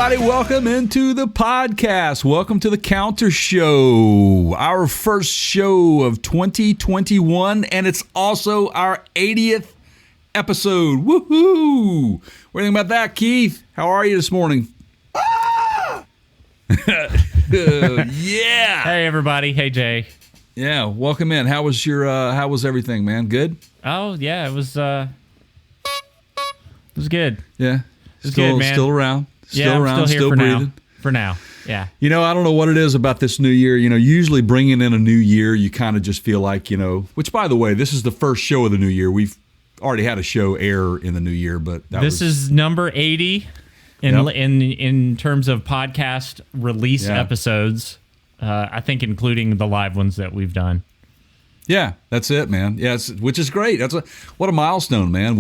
everybody. Welcome into the podcast. Welcome to the Counter Show, our first show of 2021, and it's also our 80th episode. Woohoo! What do you think about that, Keith? How are you this morning? Yeah. Hey, everybody. Hey, Jay. Yeah, welcome in. How was everything, man? Good? Oh, yeah, it was good. Yeah. It's good, man. Still around. Still around, here still for breathing. For now, yeah. You know, I don't know what it is about this new year. You know, usually bringing in a new year, you kind of just feel like, you know, which, by the way, this is the first show of the new year. We've already had a show air in the new year, but this is number 80 in terms of podcast release episodes. I think including the live ones that we've done. Yeah, that's it, man. Yeah, which is great. What a milestone, man.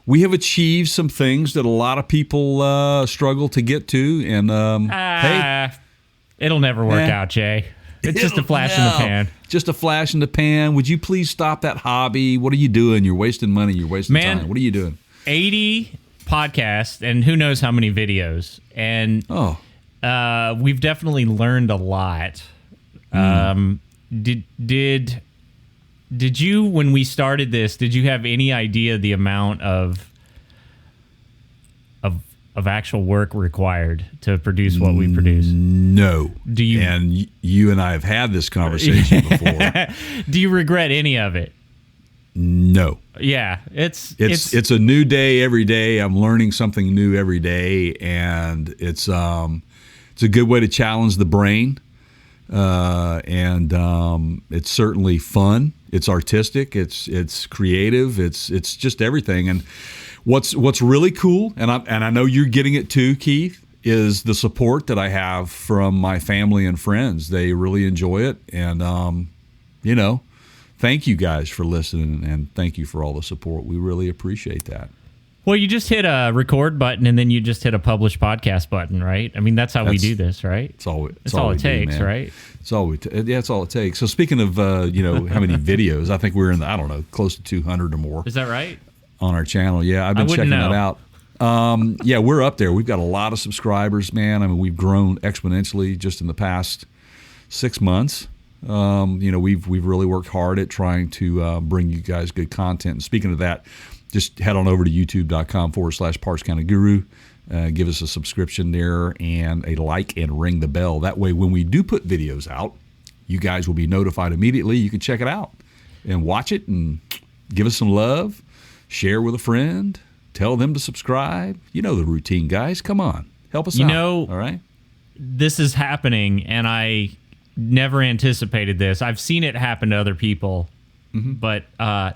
We have achieved some things that a lot of people struggle to get to, and hey, it'll never work out, Jay. It's just a flash in the pan. Just a flash in the pan. Would you please stop that hobby? What are you doing? You're wasting money. You're wasting time. What are you doing? 80 podcasts, and who knows how many videos. And we've definitely learned a lot. Did you, when we started this, did you have any idea the amount of actual work required to produce what we produce? No. Do you? And you and I have had this conversation before. Do you regret any of it? No. Yeah, it's a new day every day. I'm learning something new every day, and it's a good way to challenge the brain. And it's certainly fun. It's artistic. It's creative. It's just everything. And what's really cool, and I know you're getting it too, Keith, is the support that I have from my family and friends. They really enjoy it, and thank you guys for listening, and thank you for all the support. We really appreciate that. Well, you just hit a record button, and then you just hit a publish podcast button, right? I mean, that's how we do this, right? It's all it takes, right? It's all it takes. So speaking of, how many videos, I think we're in the, close to 200 or more. Is that right? On our channel, yeah. I've been checking that out. Yeah, we're up there. We've got a lot of subscribers, man. I mean, we've grown exponentially just in the past 6 months. We've really worked hard at trying to bring you guys good content. And speaking of that, just head on over to youtube.com/Parks County Guru. Give us a subscription there and a like and ring the bell. That way, when we do put videos out, you guys will be notified immediately. You can check it out and watch it and give us some love. Share with a friend. Tell them to subscribe. You know the routine, guys. Come on. Help us out. All right? This is happening, and I never anticipated this. I've seen it happen to other people. Mm-hmm. But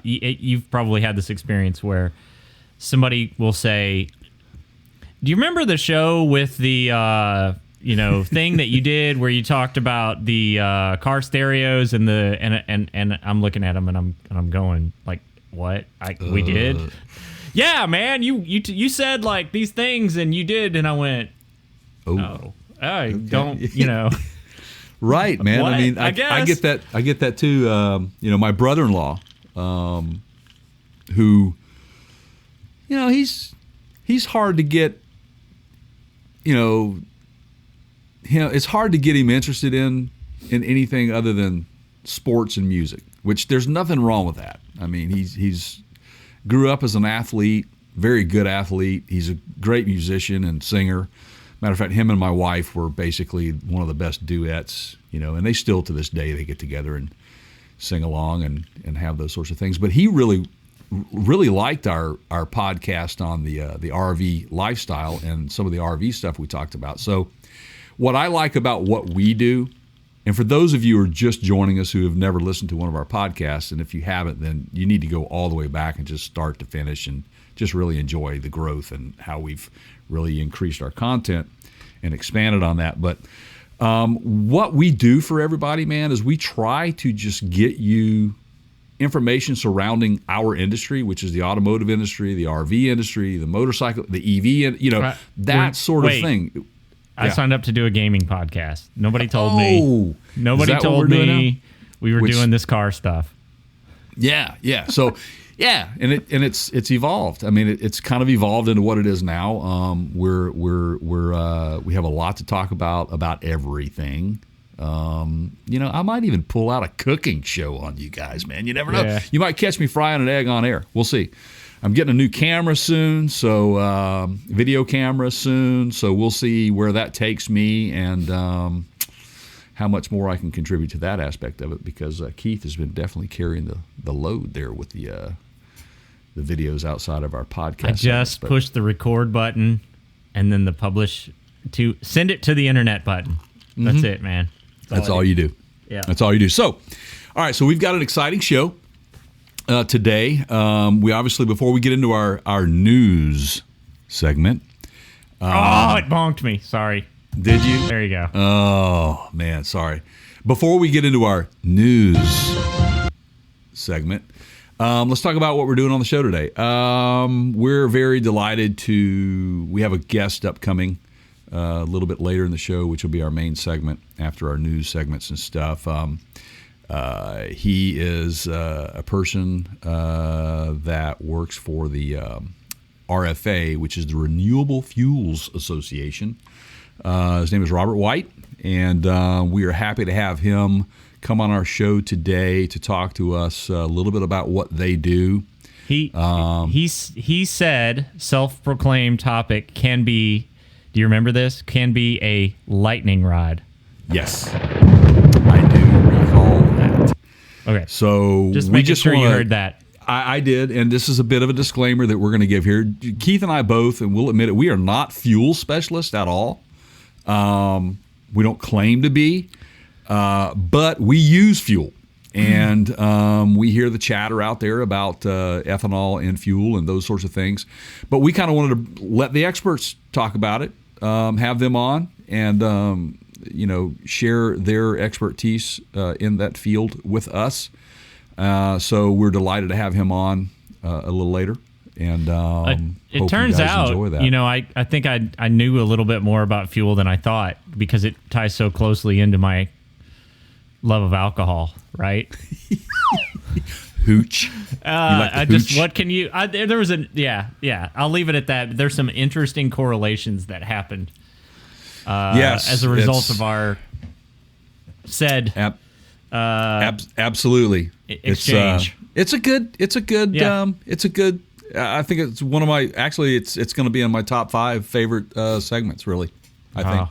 you've probably had this experience where somebody will say, "Do you remember the show with the thing that you did where you talked about the car stereos and and I'm looking at them and I'm going like, what? We did? Yeah, man. You said like these things and you did, and I went, I don't Right, man. What? I mean, I get that. I get that too. My brother-in-law, who, he's hard to get. It's hard to get him interested in anything other than sports and music. Which there's nothing wrong with that. I mean, he's grew up as an athlete, very good athlete. He's a great musician and singer. Matter of fact, him and my wife were basically one of the best duets, and they still to this day, they get together and sing along and have those sorts of things. But he really liked our podcast on the RV lifestyle and some of the RV stuff we talked about. So what I like about what we do, and for those of you who are just joining us who have never listened to one of our podcasts, and if you haven't, then you need to go all the way back and just start to finish and just really enjoy the growth and how we've really increased our content and expanded on that. But what we do for everybody, man, is we try to just get you information surrounding our industry, which is the automotive industry, the RV industry, the motorcycle, the EV, that sort of thing. I signed up to do a gaming podcast. Nobody told me. Nobody told me we were doing this car stuff. Yeah. So Yeah, and it's evolved. I mean, it's kind of evolved into what it is now. We have a lot to talk about everything. I might even pull out a cooking show on you guys, man. You never know. Yeah. You might catch me frying an egg on air. We'll see. I'm getting a new camera soon, so video camera soon. So we'll see where that takes me and how much more I can contribute to that aspect of it, because Keith has been definitely carrying the load there with the videos outside of our podcast. I just pushed the record button and then the publish to send it to the internet button. That's it, man. That's all you do. Yeah. That's all you do. So, all right, so we've got an exciting show today. We obviously, before we get into our news segment. It bonked me. Sorry. Did you? There you go. Oh, man, sorry. Before we get into our news segment, let's talk about what we're doing on the show today. We're very delighted we have a guest upcoming a little bit later in the show, which will be our main segment after our news segments and stuff. He is a person that works for the RFA, which is the Renewable Fuels Association. His name is Robert White, and we are happy to have him come on our show today to talk to us a little bit about what they do. He said self-proclaimed topic can be, do you remember this? Can be a lightning rod. Yes, I do recall that. Okay. So just making sure you heard that. I did, and this is a bit of a disclaimer that we're going to give here. Keith and I both, and we'll admit it, we are not fuel specialists at all. We don't claim to be, but we use fuel. And we hear the chatter out there about ethanol and fuel and those sorts of things. But we kind of wanted to let the experts talk about it, have them on, and share their expertise in that field with us. So we're delighted to have him on a little later. And it turns out, enjoy that. I think I knew a little bit more about fuel than I thought, because it ties so closely into my love of alcohol, right? Hooch. What can you? There was I'll leave it at that. There's some interesting correlations that happened. Yes, as a result of our said absolutely exchange. It's a good. I think it's one of my. Actually, it's going to be in my top 5 favorite segments. Really, I think.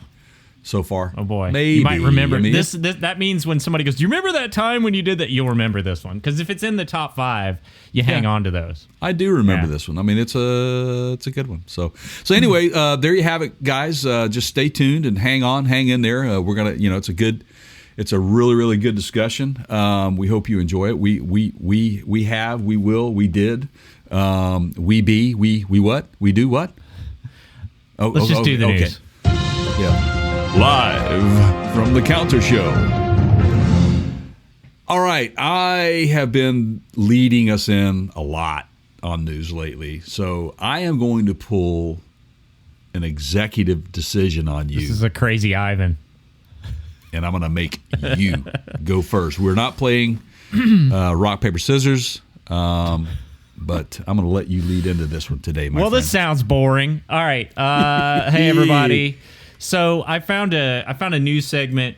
So far. Oh boy. Maybe. You might remember this. That means when somebody goes, do you remember that time when you did that? You'll remember this one. Because if it's in the top 5, you hang on to those. I do remember this one. I mean, it's a good one. So anyway, there you have it, guys. Just stay tuned and hang in there. We're going to, it's a really, really good discussion. We hope you enjoy it. We did. We what? We do what? Let's just do the news. Yeah. Live from the Counter Show. All right, I have been leading us in a lot on news lately, so I am going to pull an executive decision on you. This is a crazy Ivan. And I'm going to make you go first. We're not playing rock, paper, scissors, but I'm going to let you lead into this one today, my friend. This sounds boring. All right. Hey, everybody. So I found a news segment,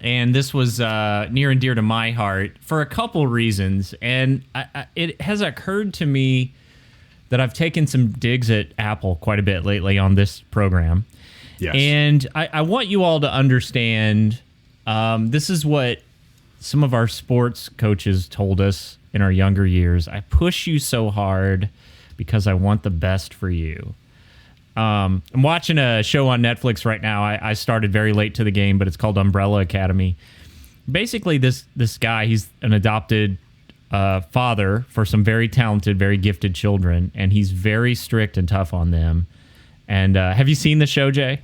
and this was near and dear to my heart for a couple reasons. And it has occurred to me that I've taken some digs at Apple quite a bit lately on this program. Yes. And I want you all to understand, this is what some of our sports coaches told us in our younger years. I push you so hard because I want the best for you. I'm watching a show on Netflix right now. I started very late to the game, but it's called Umbrella Academy. Basically, this guy, he's an adopted father for some very talented, very gifted children, and he's very strict and tough on them. And have you seen the show, Jay?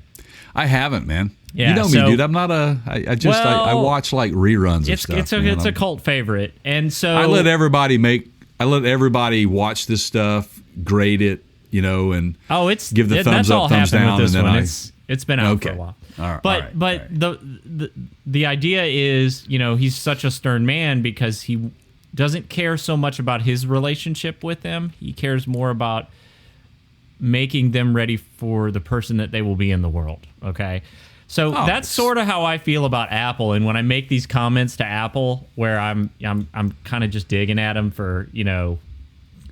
I haven't, man. Yeah, you know me, dude. I'm not I watch like reruns of stuff. It's a cult favorite, and so I let everybody watch this stuff, grade it, and give the thumbs up, thumbs down, and then it's been out for a while. All right, the idea is, he's such a stern man because he doesn't care so much about his relationship with them. He cares more about making them ready for the person that they will be in the world. Okay. So that's sort of how I feel about Apple. And when I make these comments to Apple, where I'm kind of just digging at them for,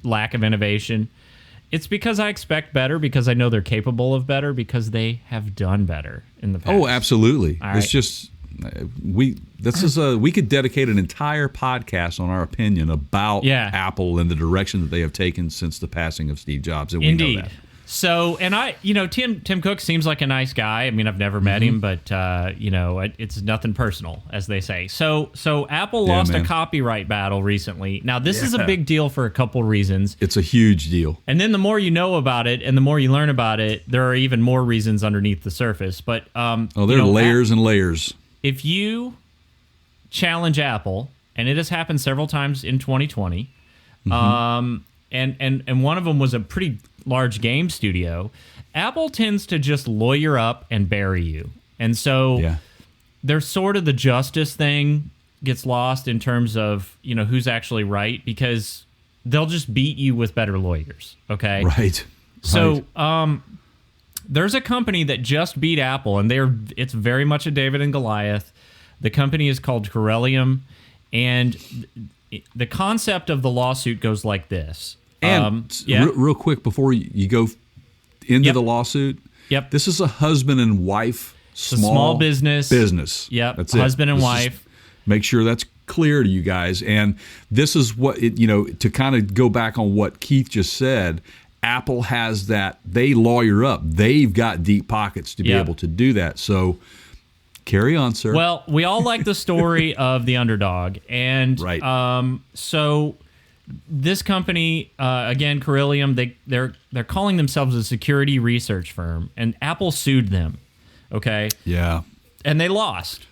lack of innovation, it's because I expect better, because I know they're capable of better, because they have done better in the past. Oh, absolutely. All It's right. just we could dedicate an entire podcast on our opinion about Apple and the direction that they have taken since the passing of Steve Jobs. And we Indeed. know that. So, and Tim Cook seems like a nice guy. I mean, I've never met him, but it's nothing personal, as they say. So Apple lost a copyright battle recently. Now, this is a big deal for a couple reasons. It's a huge deal. And then the more you know about it, and the more you learn about it, there are even more reasons underneath the surface. But there are layers and layers. If you challenge Apple, and it has happened several times in 2020, and one of them was a pretty large game studio, Apple tends to just lawyer up and bury you. And so there's sort of the justice thing gets lost in terms of, who's actually right, because they'll just beat you with better lawyers. Okay. Right. So, there's a company that just beat Apple, and it's very much a David and Goliath. The company is called Corellium, and the concept of the lawsuit goes like this. And real quick before you go into the lawsuit, this is a husband and wife small business. Yep, that's it. Husband and wife. Make sure that's clear to you guys. And this is what to kind of go back on what Keith just said. Apple has that. They lawyer up. They've got deep pockets to be able to do that. So carry on, sir. Well, we all like the story of the underdog, and so this company, again, Corellium, they're calling themselves a security research firm, and Apple sued them. Okay. Yeah. And they lost.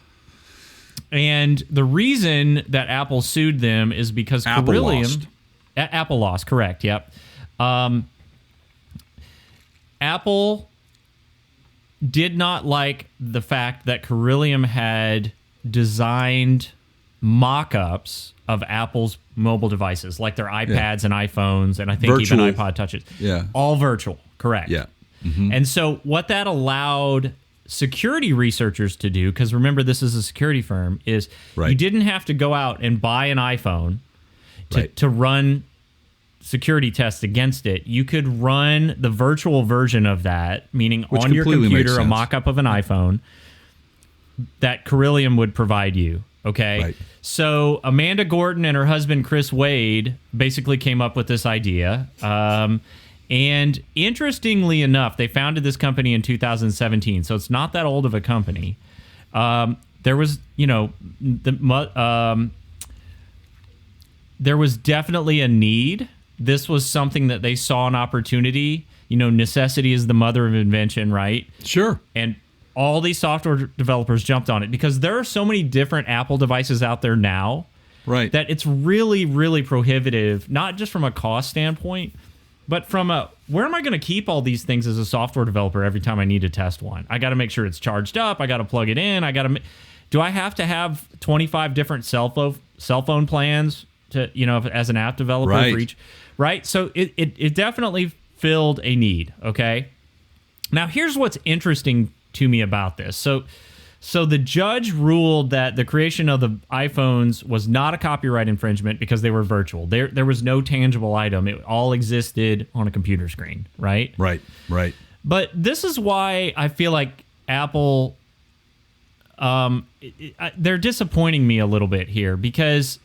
And the reason that Apple sued them is because Corellium. Apple lost. Correct. Yep. Apple did not like the fact that Corellium had designed mock-ups of Apple's mobile devices, like their iPads and iPhones, and I think even iPod Touches. Yeah. All virtual, correct. Yeah. And so what that allowed security researchers to do, because remember, this is a security firm, is you didn't have to go out and buy an iPhone to run security tests against it. You could run the virtual version of that, meaning on your computer, a mock-up of an iPhone that Corellium would provide you. Okay. Right. So Amanda Gordon and her husband, Chris Wade, basically came up with this idea. And interestingly enough, they founded this company in 2017. So it's not that old of a company. There was, there was definitely a need. This was something that they saw an opportunity. Necessity is the mother of invention, right? Sure. And all these software developers jumped on it because there are so many different Apple devices out there now, right, that it's really, really prohibitive, not just from a cost standpoint, but from a, where am I going to keep all these things as a software developer every time I need to test one? I got to make sure it's charged up. I got to plug it in. Do I have to have 25 different cell phone plans to, as an app developer for each? Right. So it definitely filled a need. Okay. Now here's what's interesting to me about this. So the judge ruled that the creation of the iPhones was not a copyright infringement because they were virtual. There was no tangible item. It all existed on a computer screen, right? Right. But this is why I feel like Apple, they're disappointing me a little bit here, because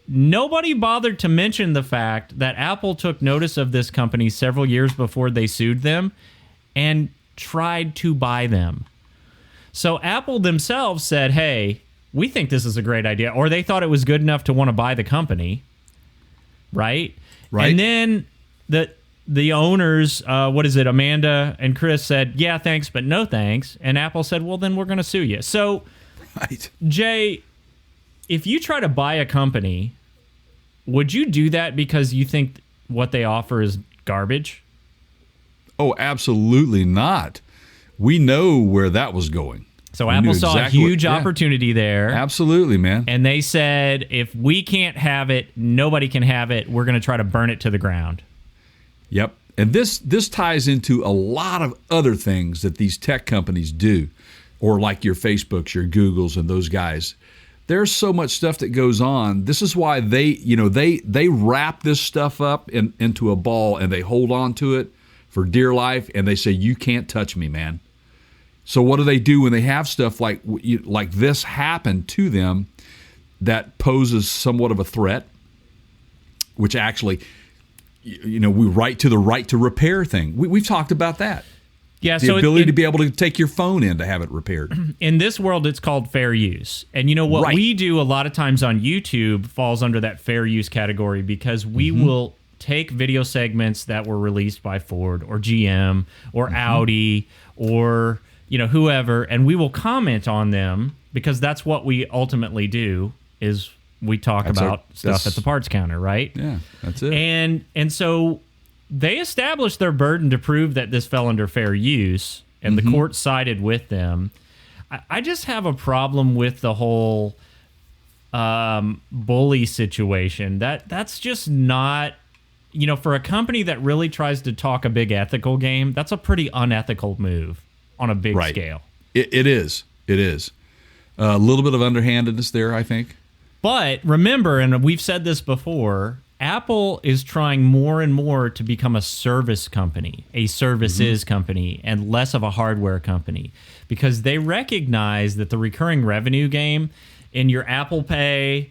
nobody bothered to mention the fact that Apple took notice of this company several years before they sued them and tried to buy them. So Apple themselves said, hey, we think this is a great idea. Or they thought it was good enough to want to buy the company. Right? And then the owners, Amanda and Chris said, yeah, thanks, but no thanks. And Apple said, well, then we're going to sue you. So, Jay, if you try to buy a company, would you do that because you think what they offer is garbage? Oh, absolutely not. We know where that was going. So Apple saw a huge opportunity there. Absolutely, man. And they said, if we can't have it, nobody can have it. We're going to try to burn it to the ground. Yep. And this ties into a lot of other things that these tech companies do, or like your Facebooks, your Googles, and those guys. There's so much stuff that goes on. This is why they wrap this stuff up into a ball and they hold on to it for dear life, and they say, you can't touch me, man. So what do they do when they have stuff like this happen to them that poses somewhat of a threat, which actually, we right to repair thing. We've talked about that. Yeah, the ability to be able to take your phone in to have it repaired. In this world, it's called fair use. And what we do a lot of times on YouTube falls under that fair use category, because we will take video segments that were released by Ford or GM or Audi or whoever, and we will comment on them, because that's what we ultimately do, is we talk about stuff at the parts counter, right? Yeah, that's it. And so they established their burden to prove that this fell under fair use, and the court sided with them. I just have a problem with the whole bully situation. That's just not, for a company that really tries to talk a big ethical game, that's a pretty unethical move on a big scale. It is. It is. A little bit of underhandedness there, I think. But remember, and we've said this before, Apple is trying more and more to become a service company, a services company, and less of a hardware company, because they recognize that the recurring revenue game in your Apple Pay,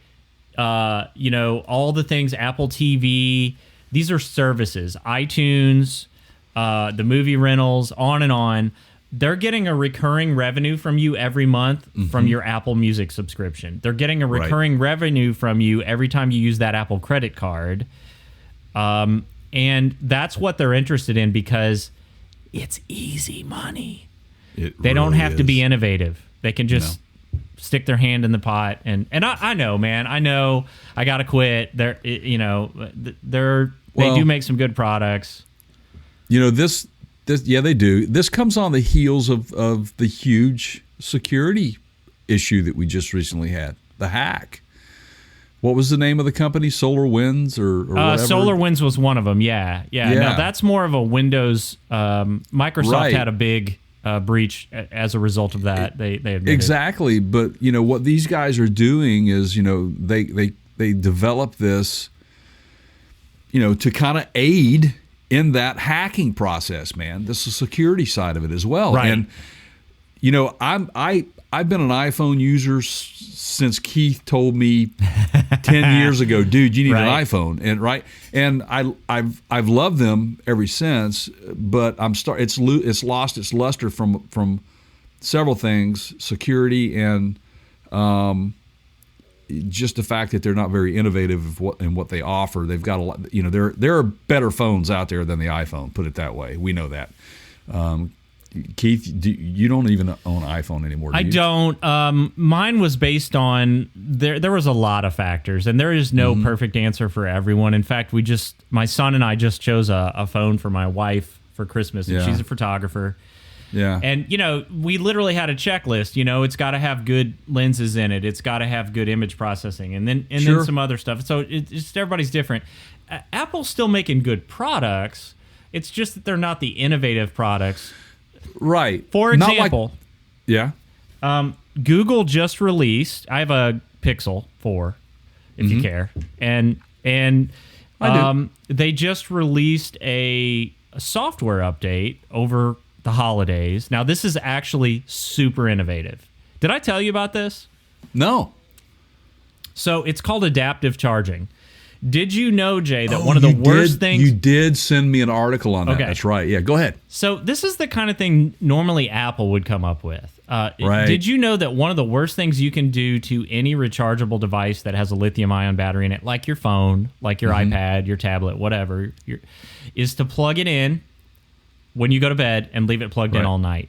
all the things, Apple TV, these are services, iTunes, the movie rentals, on and on. They're getting a recurring revenue from you every month from your Apple Music subscription. They're getting a recurring revenue from you every time you use that Apple credit card. And that's what they're interested in, because it's easy money. They don't have to be innovative. They can just stick their hand in the pot. And I know, man. I know I got to quit. They do make some good products. This, they do. This comes on the heels of the huge security issue that we just recently had, the hack. What was the name of the company? SolarWinds or whatever? SolarWinds was one of them, yeah. Now, that's more of a Windows. Microsoft had a big breach as a result of that. They admitted. Exactly. But, what these guys are doing is, they develop this, to kind of aid in that hacking process, man. This is the security side of it as well. Right. And I've been an iPhone user since Keith told me 10 years ago, dude, you need an iPhone. And I've loved them ever since, but it's lost its luster from several things, security and just the fact that they're not very innovative in what they offer. They've got a lot. There are better phones out there than the iPhone. Put it that way. We know that. Keith, you don't even own an iPhone anymore, do you? I don't. Mine was based on there was a lot of factors, and there is no perfect answer for everyone. In fact, my son and I just chose a phone for my wife for Christmas, and she's a photographer. Yeah. And, we literally had a checklist. It's got to have good lenses in it. It's got to have good image processing, and then some other stuff. So it's just, everybody's different. Apple's still making good products. It's just that they're not the innovative products. Right. For example, yeah. Google just released, I have a Pixel 4, if you care. And they just released a software update over the holidays. Now, this is actually super innovative. Did I tell you about this? No. So it's called adaptive charging. Did you know, Jay, that one of the worst things... You did send me an article on that. Okay. That's right. Yeah, go ahead. So this is the kind of thing normally Apple would come up with. Right. Did you know that one of the worst things you can do to any rechargeable device that has a lithium-ion battery in it, like your phone, like your iPad, your tablet, whatever, is to plug it in when you go to bed and leave it plugged in all night.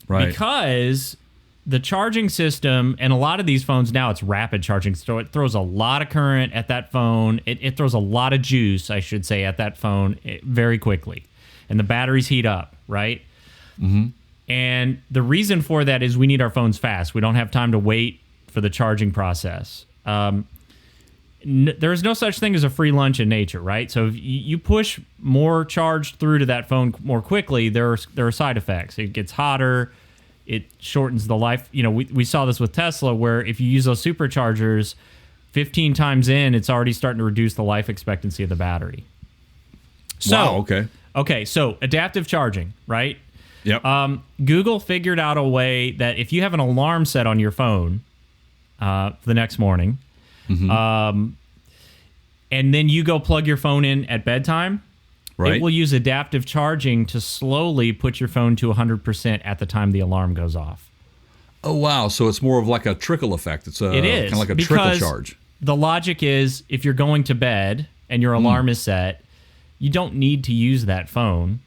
Right. Because the charging system, and a lot of these phones now, it's rapid charging, so it throws a lot of current at that phone. It throws a lot of juice, I should say, at that phone very quickly. And the batteries heat up, right? And the reason for that is we need our phones fast. We don't have time to wait for the charging process. There is no such thing as a free lunch in nature, right? So if you push more charge through to that phone more quickly, there are side effects. It gets hotter. It shortens the life. We saw this with Tesla, where if you use those superchargers, 15 times in, it's already starting to reduce the life expectancy of the battery. So, wow, okay. Okay, so adaptive charging, right? Yep. Google figured out a way that if you have an alarm set on your phone the next morning, and then you go plug your phone in at bedtime, right, it will use adaptive charging to slowly put your phone to 100% at the time the alarm goes off. Oh, wow. So it's more of like a trickle effect. It is kind of like a trickle charge. The logic is if you're going to bed and your alarm is set, you don't need to use that phone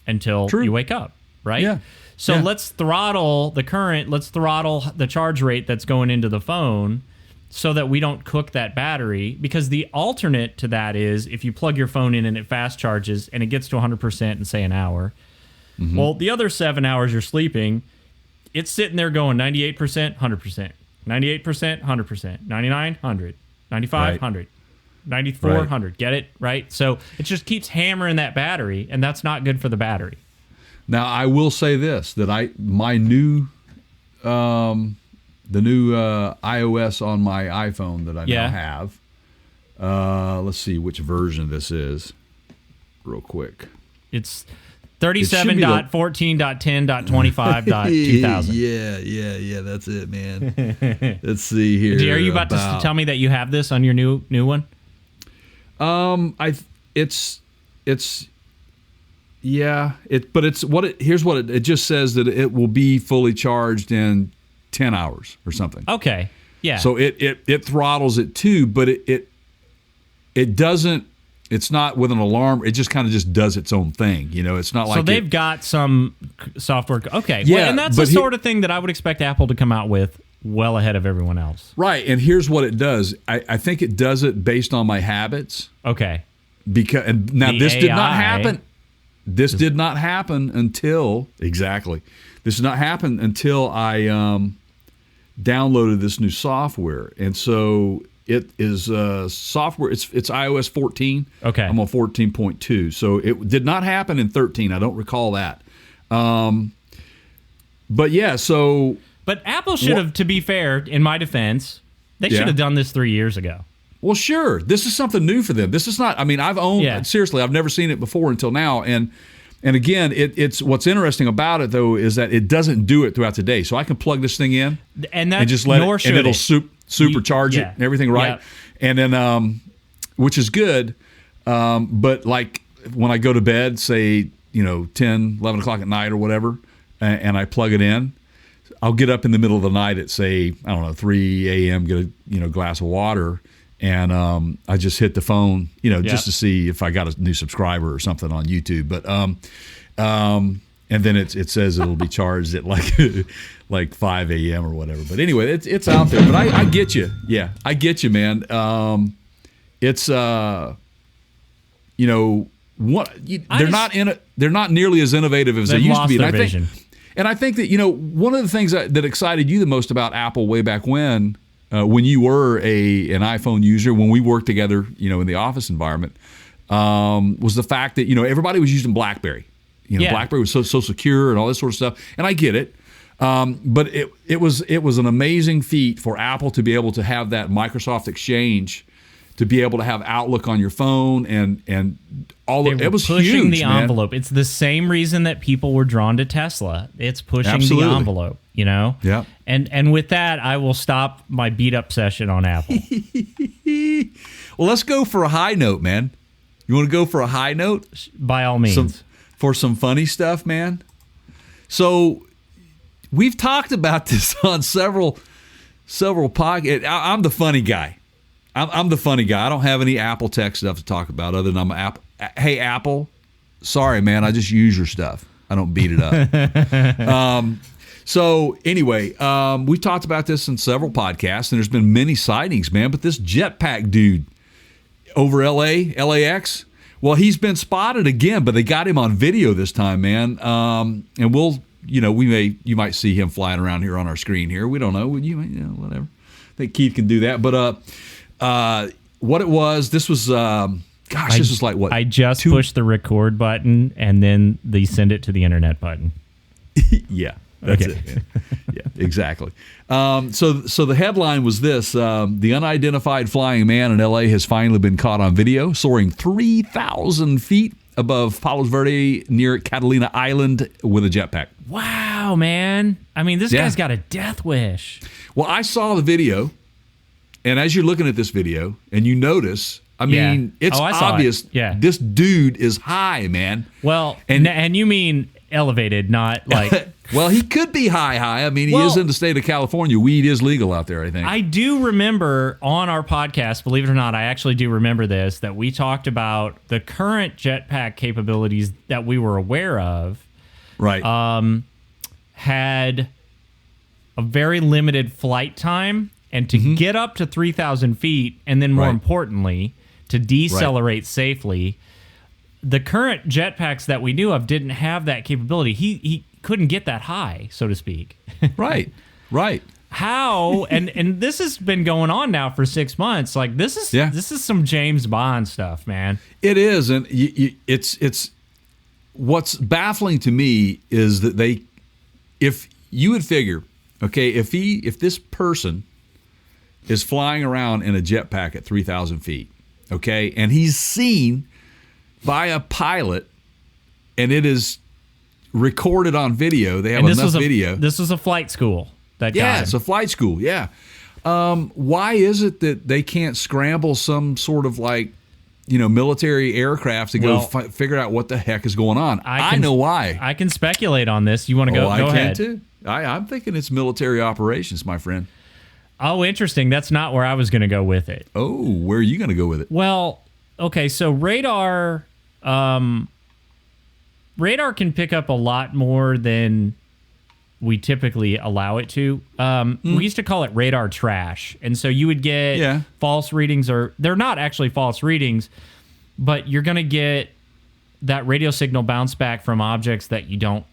until you wake up, right? Yeah. So let's throttle the current, let's throttle the charge rate that's going into the phone so that we don't cook that battery, because the alternate to that is if you plug your phone in and it fast charges and it gets to 100% in, say, an hour, well, the other 7 hours you're sleeping, it's sitting there going 98%, 100%, 98%, 100%, 99, 100, 95, 100. 94, 100. Get it? Right? So it just keeps hammering that battery, and that's not good for the battery. Now, I will say this, that my new the new iOS on my iPhone that I now have, let's see which version this is real quick. It's 37.14.10.25.2000. Yeah, that's it, man. Let's see here. Are you about to tell me that you have this on your new one? Here's what it just says, that it will be fully charged in 10 hours or something. Okay. Yeah. So it throttles it too, but it doesn't. It's not with an alarm. It just kind of just does its own thing. It's not like. So they've got some software. Okay. Yeah. Well, and that's the sort of thing that I would expect Apple to come out with well ahead of everyone else. Right. And here's what it does. I think it does it based on my habits. Okay. This did not happen. This did not happen until This did not happen until I downloaded this new software, and so it is software. It's iOS 14. Okay, I'm on 14.2. So it did not happen in 13. I don't recall that. But yeah, so. But Apple should have, to be fair, in my defense, they should have done this 3 years ago. Well, sure. This is something new for them. This is not. I mean, seriously, I've never seen it before until now, and again, it's what's interesting about it though is that it doesn't do it throughout the day. So I can plug this thing in and just let it, and it'll supercharge it and everything, right? Yeah. And then, which is good. But like when I go to bed, say 10, 11 o'clock at night or whatever, and I plug it in, I'll get up in the middle of the night at, say, 3 a.m., get a glass of water, and I just hit the phone, just to see if I got a new subscriber or something on YouTube. But and then it says it'll be charged at like 5 a.m. or whatever. But anyway, it's out there. But I get you. Yeah, I get you, man. It's they're not nearly as innovative as they used to be. And I think that one of the things that excited you the most about Apple way back when you were an iPhone user, when we worked together, in the office environment, was the fact that everybody was using BlackBerry. BlackBerry was so secure and all this sort of stuff, and I get it. But it was an amazing feat for Apple to be able to have that Microsoft Exchange, to be able to have Outlook on your phone and all of it. Was pushing huge, the envelope. It's the same reason that people were drawn to Tesla. It's pushing the envelope, Yeah. And with that, I will stop my beat up session on Apple. Well, let's go for a high note, man. You want to go for a high note? By all means. For some funny stuff, man. So we've talked about this on several podcasts. I'm the funny guy. I'm the funny guy. I don't have any Apple tech stuff to talk about other than I'm an Apple. Hey, Apple, sorry, man. I just use your stuff. I don't beat it up. So anyway, we've talked about this in several podcasts, and there's been many sightings, man. But this jetpack dude over LAX, Well, he's been spotted again, but they got him on video this time, man. And we'll, you might see him flying around here on our screen here. We don't know. Whatever. I think Keith can do that. But what it was, this was, this was like what? I just pushed the record button and then the send it to the internet button. Yeah. That's it. Yeah, exactly. So the headline was this: the unidentified flying man in L.A. has finally been caught on video soaring 3,000 feet above Palos Verde near Catalina Island with a jetpack. Wow, man! I mean, this guy's got a death wish. Well, I saw the video, and as you're looking at this video, and you notice, it's obvious. This dude is high, man. Well, and you mean elevated, not like. Well, he could be high. I mean, he is in the state of California. Weed is legal out there, I think. I do remember on our podcast, believe it or not, I actually do remember this, that we talked about the current jetpack capabilities that we were aware of. Right. Had a very limited flight time, and to get up to 3,000 feet, and then more importantly, to decelerate safely, the current jetpacks that we knew of didn't have that capability. He couldn't get that high, so to speak. Right. How? And this has been going on now for 6 months. Like this is some James Bond stuff, man. It is, and it's what's baffling to me is that if you would figure, okay, if this person is flying around in a jetpack at 3,000 feet, okay, and he's seen by a pilot, and it is recorded on video. They have enough video. This was a flight school. It's a flight school. Yeah. Why is it that they can't scramble some sort of military aircraft to go figure out what the heck is going on? I know why. I can speculate on this. You want to go? I go can ahead. Too. I'm thinking it's military operations, my friend. Oh, interesting. That's not where I was going to go with it. Oh, where are you going to go with it? Well, okay. So radar can pick up a lot more than we typically allow it to. We used to call it radar trash. And so you would get false readings, or they're not actually false readings, but you're going to get that radio signal bounce back from objects that you don't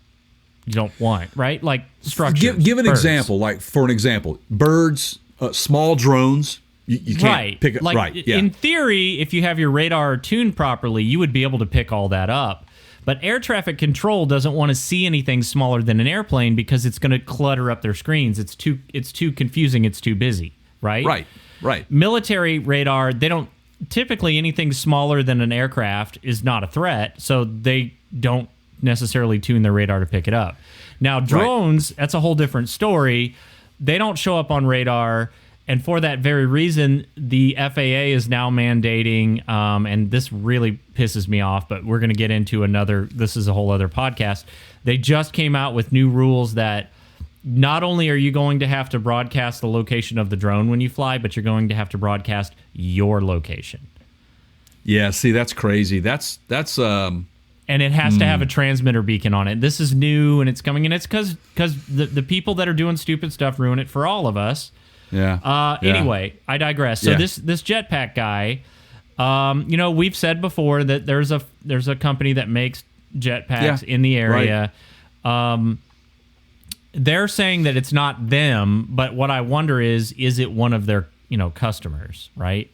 want, right? Like structures. Give an example. Like, for an example, birds, small drones. You can't pick up. In theory, if you have your radar tuned properly, you would be able to pick all that up. But air traffic control doesn't want to see anything smaller than an airplane because it's going to clutter up their screens. It's too confusing. It's too busy, right? Right. Military radar, they don't typically, anything smaller than an aircraft is not a threat, so they don't necessarily tune their radar to pick it up. Now, drones, that's a whole different story. They don't show up on radar. And for that very reason, the FAA is now mandating, and this really pisses me off, but we're going to get into this is a whole other podcast. They just came out with new rules that not only are you going to have to broadcast the location of the drone when you fly, but you're going to have to broadcast your location. Yeah, see, that's crazy. That's and it has to have a transmitter beacon on it. This is new, and it's coming, and it's because the people that are doing stupid stuff ruin it for all of us. Yeah. Anyway, I digress. So this jetpack guy, we've said before that there's a company that makes jetpacks in the area. Right. They're saying that it's not them, but what I wonder is it one of their customers, right?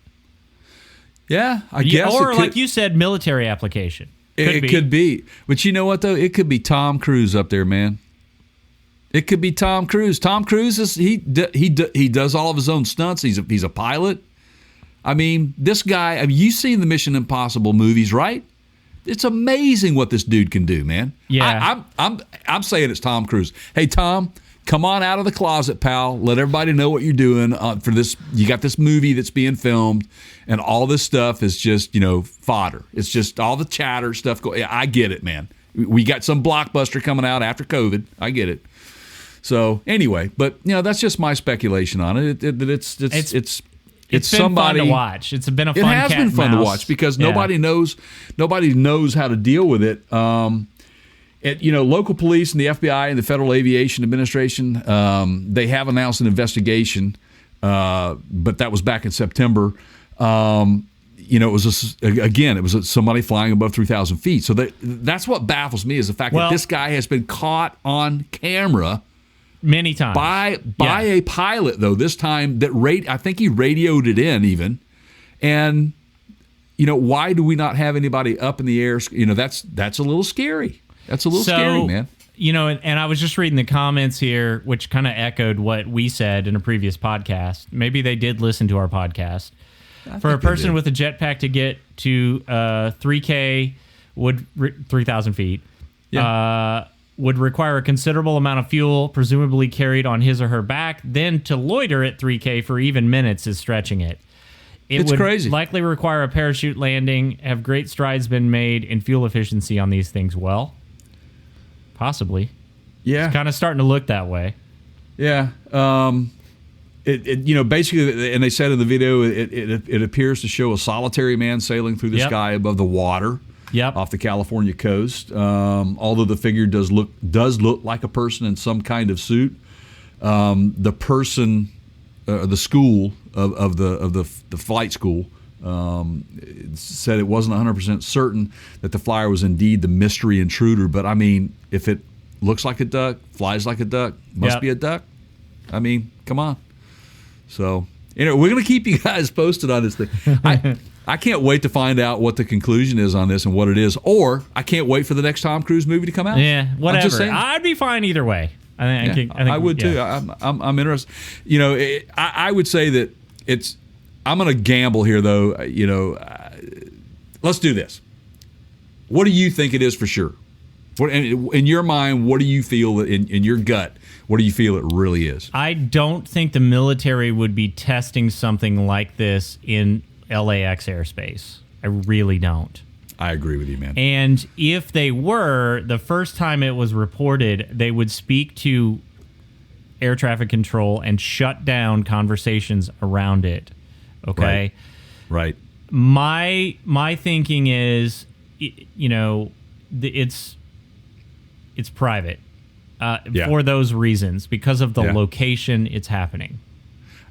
Yeah, I guess. Or like you said, military application. It could be. But you know what though? It could be Tom Cruise up there, man. It could be Tom Cruise. Tom Cruise he does all of his own stunts. He's a pilot. I mean, this guy. You've seen the Mission Impossible movies, right? It's amazing what this dude can do, man. Yeah, I'm saying it's Tom Cruise. Hey, Tom, come on out of the closet, pal. Let everybody know what you're doing for this. You got this movie that's being filmed, and all this stuff is just fodder. It's just all the chatter stuff. I get it, man. We got some blockbuster coming out after COVID. I get it. So anyway, but that's just my speculation on it. It's been somebody fun to watch. It's been a fun. It has been fun to watch because nobody knows how to deal with it. Local police and the FBI and the Federal Aviation Administration, they have announced an investigation, but that was back in September. it was somebody flying above 3,000 feet. So that's what baffles me is the fact that this guy has been caught on camera many times by a pilot, though this time I think he radioed it in even. And why do we not have anybody up in the air? That's a little scary. That's a little scary, man. And I was just reading the comments here, which kind of echoed what we said in a previous podcast. Maybe they did listen to our podcast. For a person with a jetpack to get to 3,000 feet, would require a considerable amount of fuel, presumably carried on his or her back. Then to loiter at 3K for even minutes is stretching it. It's crazy. Likely require a parachute landing. Have great strides been made in fuel efficiency on these things? Well, possibly. Yeah. It's kind of starting to look that way. Yeah. Basically, and they said in the video, it appears to show a solitary man sailing through the sky above the water off the California coast. Although the figure does look like a person in some kind of suit. The person, the school of the flight school, said it wasn't 100% certain that the flyer was indeed the mystery intruder. But I mean, if it looks like a duck, flies like a duck, must be a duck. I mean, come on. So, we're going to keep you guys posted on this thing. I can't wait to find out what the conclusion is on this and what it is. Or I can't wait for the next Tom Cruise movie to come out. Yeah, whatever. I'd be fine either way. I would too. I'm interested. I would say that I'm going to gamble here, though. Let's do this. What do you think it is for sure? In your mind, what do you feel that in your gut? What do you feel it really is? I don't think the military would be testing something like this in LAX airspace. I really don't. I agree with you, man. And if they were, the first time it was reported, they would speak to air traffic control and shut down conversations around it. Okay? Right. My thinking is, it's private. For those reasons, because of the location it's happening.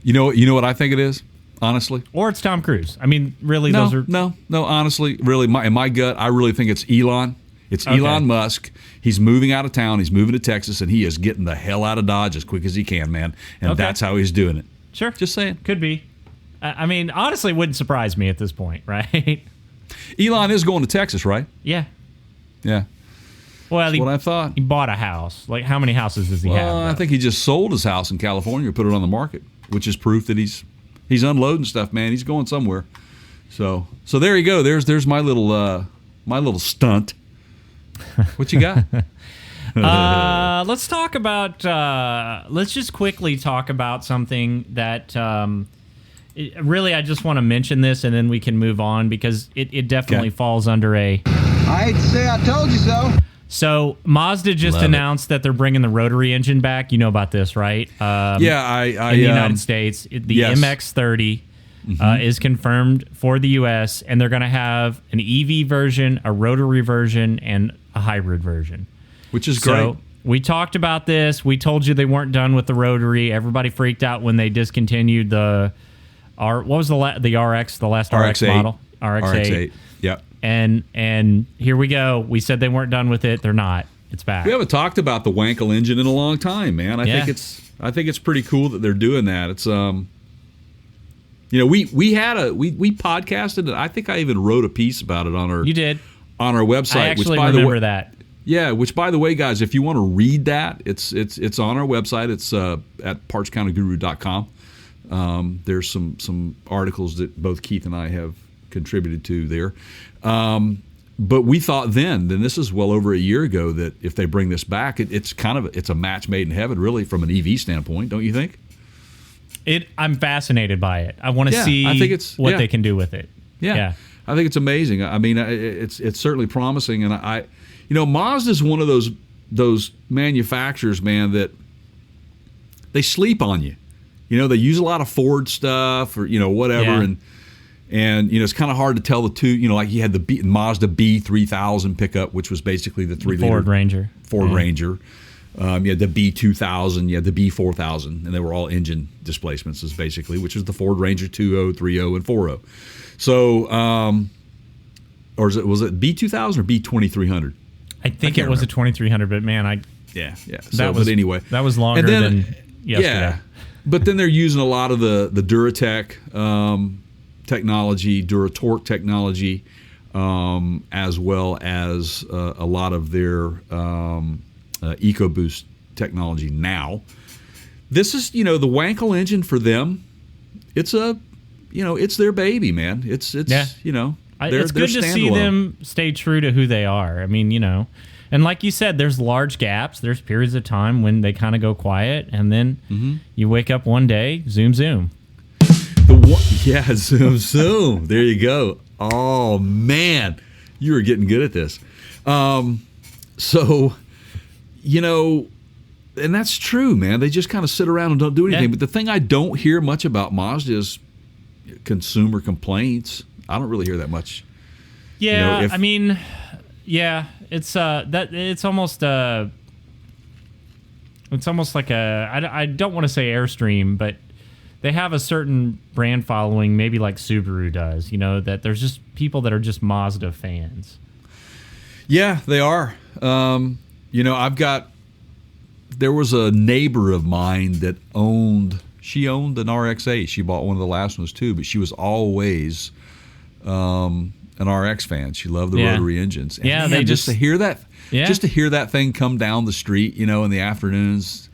You know what I think it is, honestly? Or it's Tom Cruise. I mean, really, those are... No, honestly, really, in my gut, I really think it's Elon. It's Elon Musk. He's moving out of town. He's moving to Texas, and he is getting the hell out of Dodge as quick as he can, man. And that's how he's doing it. Sure. Just saying. Could be. I mean, honestly, it wouldn't surprise me at this point, right? Elon is going to Texas, right? Yeah. Yeah. Well, that's what I thought. He bought a house. Like, how many houses does he have? I think he just sold his house in California, put it on the market, which is proof that he's unloading stuff, man. He's going somewhere. So there you go. There's my little stunt. What you got? Let's talk about. Let's just quickly talk about something that. Really, I just want to mention this, and then we can move on because it definitely falls under a. I hate to say I told you so. So Mazda just announced that they're bringing the rotary engine back. You know about this, right? In the United States, the MX-30 is confirmed for the U.S., and they're going to have an EV version, a rotary version, and a hybrid version. Which is great. We talked about this. We told you they weren't done with the rotary. Everybody freaked out when they discontinued the what was the RX, the last RX model? RX-8. Yep. And here we go. We said they weren't done with it. They're not. It's back. We haven't talked about the Wankel engine in a long time, man. I think it's pretty cool that they're doing that. It's we podcasted it. I think I even wrote a piece about it on our website. I actually remember that. Yeah, which by the way, guys, if you want to read that, it's on our website. It's at partscounterguru.com. There's some articles that both Keith and I have contributed to there. But we thought then this is well over a year ago, that if they bring this back, it's a match made in heaven, really, from an EV standpoint, don't you think? I'm fascinated by it. I want to see what they can do with it. Yeah. I think it's amazing. I mean, it's certainly promising, and Mazda's one of those manufacturers, man, that they sleep on you. They use a lot of Ford stuff or whatever, and it's kind of hard to tell the two. Like you had the Mazda B3000 pickup, which was basically the 3-liter Ford Ranger. You had the B2000, you had the B4000, and they were all engine displacements, is basically, which is the Ford Ranger 2.0, 3.0, and 4.0. So, or was it B2000 or B2300? I think it was a 2300, but man, yeah. So, but anyway, that was longer than yesterday. Yeah, but then they're using a lot of the Duratec technology, Duratorque technology, as well as a lot of their EcoBoost technology now. This is, the Wankel engine for them. It's it's their baby, man. It's it's good to see them stay true to who they are. I mean, and like you said, there's large gaps. There's periods of time when they kind of go quiet, and then you wake up one day, zoom. Zoom, zoom. There you go. Oh, man. You were getting good at this. So, and that's true, man. They just kind of sit around and don't do anything. Yeah. But the thing I don't hear much about Mazda is consumer complaints. I don't really hear that much. Yeah, it's it's almost like I don't want to say Airstream, but they have a certain brand following, maybe like Subaru does, that there's just people that are just Mazda fans. Yeah, they are. There was a neighbor of mine that owned an RX-8. She bought one of the last ones too, but she was always an RX fan. She loved the rotary engines. And man, just to hear that thing come down the street, in the afternoons.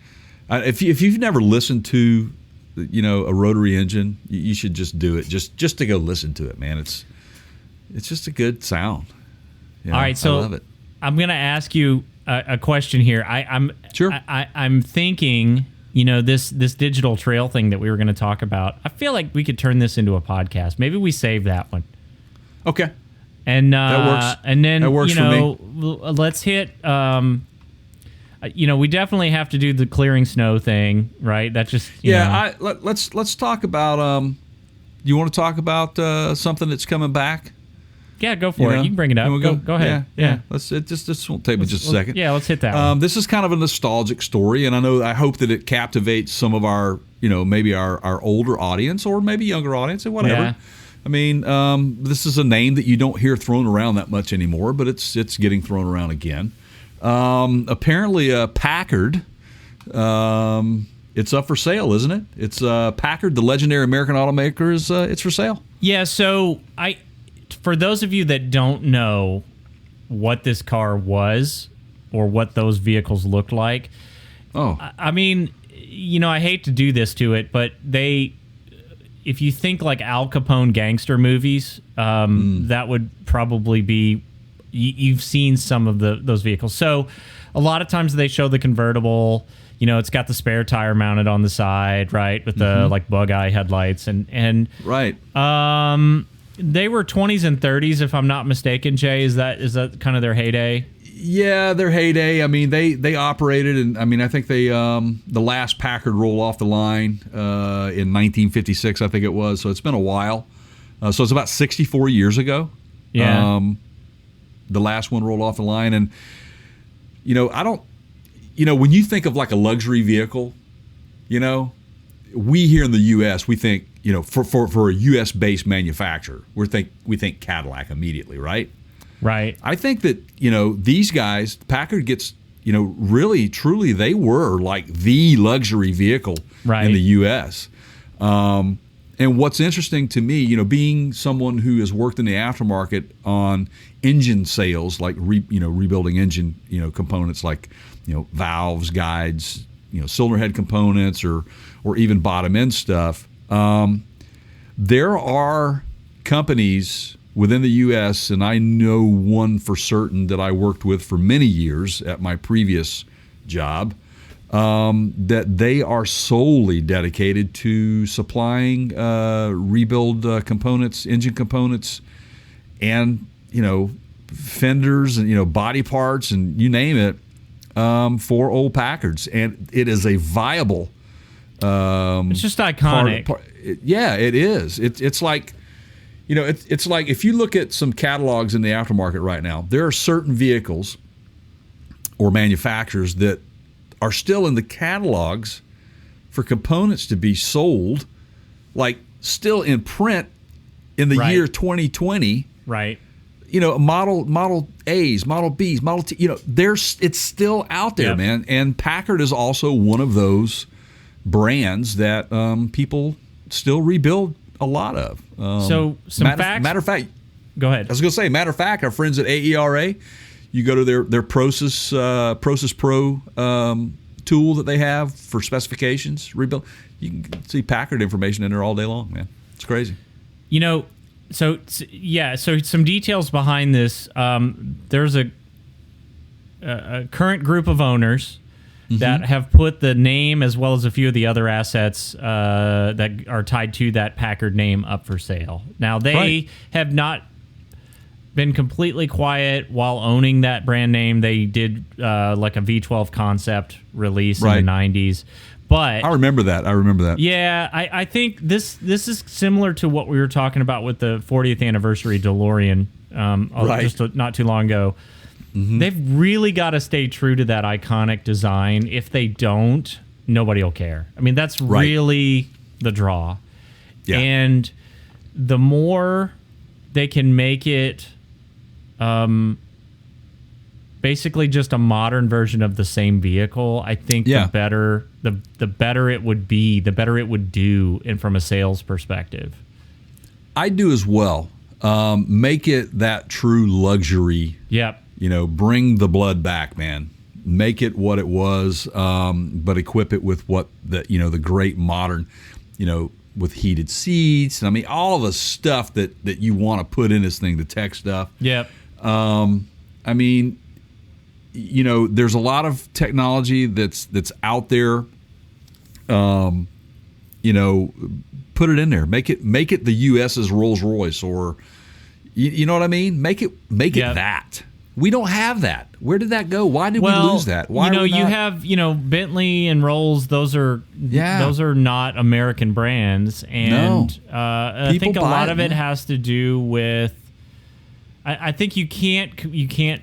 If you've never listened to, a rotary engine, you should just do it. Just to go listen to it, man. It's just a good sound. All right, so I love it. I'm going to ask you a question here. I'm thinking, this digital trail thing that we were going to talk about. I feel like we could turn this into a podcast. Maybe we save that one. Okay. And that works. And then that works for me. Let's hit. We definitely have to do the clearing snow thing, right? That's just let's talk about. You want to talk about something that's coming back? Yeah, go for it. You can bring it up. Go ahead. Yeah. This won't take me just a second. Yeah, let's hit that one. This is kind of a nostalgic story, and I hope that it captivates some of our, maybe our older audience or maybe younger audience or whatever. Yeah. I mean, this is a name that you don't hear thrown around that much anymore, but it's getting thrown around again. Apparently, Packard. It's up for sale, isn't it? It's Packard, the legendary American automaker, it's for sale. Yeah. So for those of you that don't know what this car was or what those vehicles looked like, I mean, I hate to do this to it, but if you think like Al Capone gangster movies, that would probably be. You've seen some of those vehicles. So a lot of times they show the convertible. It's got the spare tire mounted on the side, right, with the like bug eye headlights and right. They were 20s and 30s, if I'm not mistaken. Jay, is that kind of their heyday? Yeah, their heyday. I mean, they operated, and I mean, I think they the last Packard rolled off the line in 1956, I think it was. So it's been a while. So it's about 64 years ago. Yeah. The last one rolled off the line, and I don't. When you think of like a luxury vehicle, we here in the U.S. we think for a U.S. based manufacturer, we think Cadillac immediately, right? Right. I think that these guys, Packard gets really truly they were like the luxury vehicle in the U.S. And what's interesting to me, being someone who has worked in the aftermarket on engine sales, like rebuilding engine components like valves, guides, cylinder head components, or even bottom end stuff. There are companies within the U.S., and I know one for certain that I worked with for many years at my previous job, that they are solely dedicated to supplying rebuild components, engine components, and fenders and body parts and you name it for old Packards, and it is a viable. It's just iconic. It is. It's like. It's like if you look at some catalogs in the aftermarket right now, there are certain vehicles or manufacturers that are still in the catalogs for components to be sold, like still in print in the year 2020. Right. You know, Model A's, Model B's, Model T. You know, it's still out there, man. And Packard is also one of those brands that people still rebuild a lot of. So some facts. Matter of fact, go ahead. I was going to say, matter of fact, our friends at AERA, you go to their Process Pro tool that they have for specifications, rebuild. You can see Packard information in there all day long, man. It's crazy. You know, so some details behind this. There's a current group of owners that have put the name as well as a few of the other assets that are tied to that Packard name up for sale. Now, they have not been completely quiet while owning that brand name. They did like a V12 concept release in the 90s. But I remember that. Yeah, I think this is similar to what we were talking about with the 40th anniversary DeLorean just not too long ago. They've really got to stay true to that iconic design. If they don't, nobody will care. I mean, that's really the draw. Yeah. And the more they can make it basically just a modern version of the same vehicle, I think the better it would be, the better it would do from a sales perspective. I do as well. Make it that true luxury. Yep. You know, bring the blood back, man. Make it what it was, but equip it with what the great modern, with heated seats. I mean, all the stuff that you want to put in this thing, the tech stuff. Yep. I mean, there's a lot of technology that's out there. Put it in there. Make it the U.S.'s Rolls Royce, or you know what I mean. Make it that. We don't have that. Where did that go? Why did we lose that? Why you have Bentley and Rolls. Those are not American brands, and I think a lot of it has to do with. I think you can't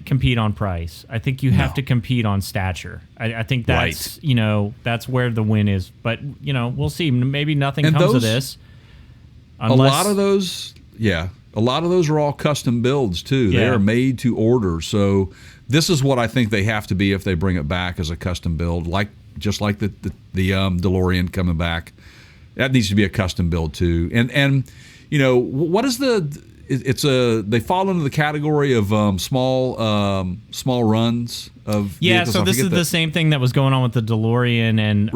compete on price. I think you have to compete on stature. I think that's that's where the win is. But we'll see. Maybe nothing comes of this. A lot of those are all custom builds too. They are made to order. So this is what I think they have to be if they bring it back as a custom build, just like the DeLorean coming back. That needs to be a custom build too. And what is they fall into the category of small runs of vehicles. So this is the same thing that was going on with the DeLorean and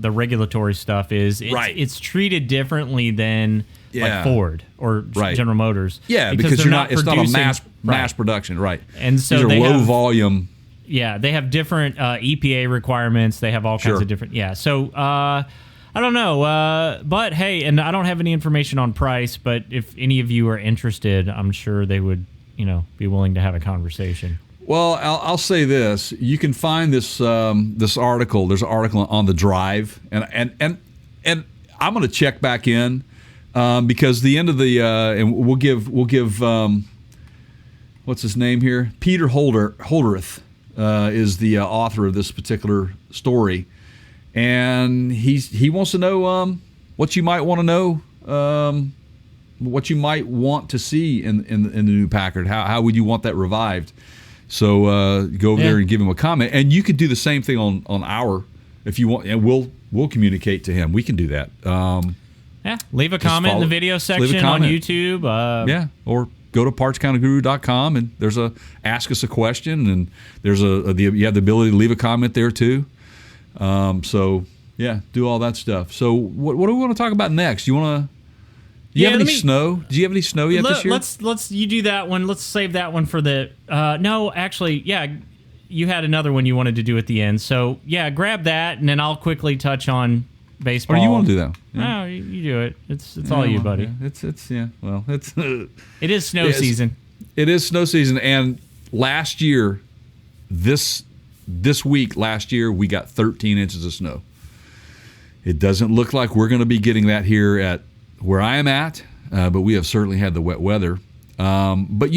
the regulatory stuff. It's treated differently than like Ford or General Motors. Yeah, because it's not a mass production, right? And so these are low volume. Yeah, they have different EPA requirements. They have all kinds of different. Yeah, so I don't know, but hey, and I don't have any information on price. But if any of you are interested, I'm sure they would, be willing to have a conversation. Well, I'll say this: you can find this article. There's an article on the Drive, and I'm going to check back in. Because the end of the and we'll give what's his name here? Peter Holderith is the author of this particular story, and he wants to know what you might want to know, what you might want to see in the new Packard. How would you want that revived? So go over there and give him a comment, and you could do the same thing on our if you want, and we'll communicate to him. We can do that. Leave a comment in the video section on YouTube. Or go to partscounterguru.com and there's a ask us a question, and there's you have the ability to leave a comment there too. Do all that stuff. So what do we want to talk about next? Do you have any snow? Do you have any snow yet this year? Let's you do that one. Let's save that one for the. No, actually, you had another one you wanted to do at the end. So grab that, and then I'll quickly touch on baseball. Or you want to do that? No, you do it. It's all you, buddy. It's it is snow season. It is snow season, and last year, this week last year we got 13 inches of snow. It doesn't look like we're going to be getting that here at where I am at, but we have certainly had the wet weather. But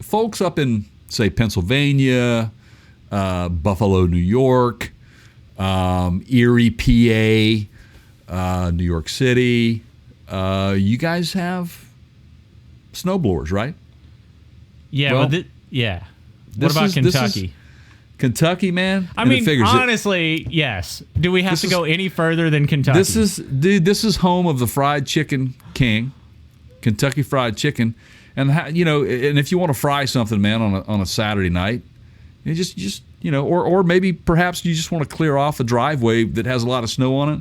folks up in say Pennsylvania, Buffalo, New York. Erie, PA, New York City. You guys have snowblowers, right? Yeah, Well, yeah. What about Kentucky? Kentucky, man. I mean, honestly, yes. Do we have to go any further than Kentucky? This is home of the fried chicken king, Kentucky Fried Chicken, and and if you want to fry something, man, on a Saturday night, you just or maybe perhaps you just want to clear off a driveway that has a lot of snow on it,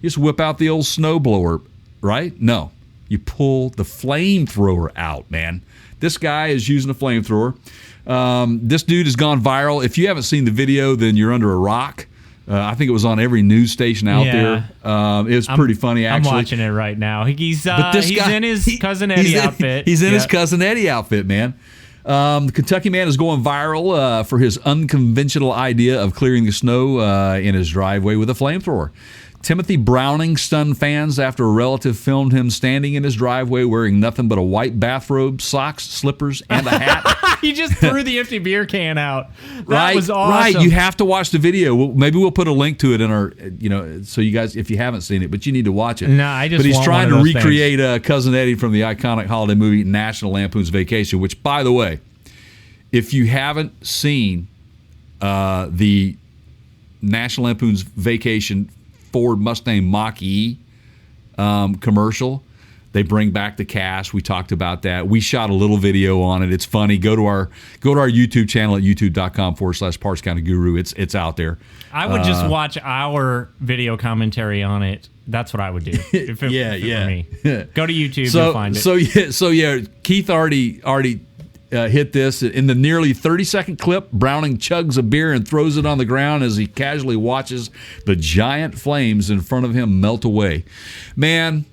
you just whip out the old snowblower, right? No, you pull the flamethrower out, man. This guy is using a flamethrower. This dude has gone viral. If you haven't seen the video, then you're under a rock. I think it was on every news station out there. It was pretty funny, actually. I'm watching it right now. He's in his Cousin Eddie outfit. He's in his Cousin Eddie outfit, man. The Kentucky man is going viral for his unconventional idea of clearing the snow in his driveway with a flamethrower. Timothy Browning stunned fans after a relative filmed him standing in his driveway wearing nothing but a white bathrobe, socks, slippers, and a hat. He just threw the empty beer can out. That was awesome. Right. You have to watch the video. Maybe we'll put a link to it in our, so you guys, if you haven't seen it, but you need to watch it. No, I just But he's want trying one of to those recreate things. Cousin Eddie from the iconic holiday movie National Lampoon's Vacation, which, by the way, if you haven't seen the National Lampoon's Vacation Ford Mustang Mach-E commercial, they bring back the cast. We talked about that. We shot a little video on it. It's funny. Go to our YouTube channel at youtube.com/Parts County Guru. It's out there. I would just watch our video commentary on it. That's what I would do. If it were me. Go to YouTube and find it. So Keith already hit this. In the nearly 30-second clip, Browning chugs a beer and throws it on the ground as he casually watches the giant flames in front of him melt away. Man,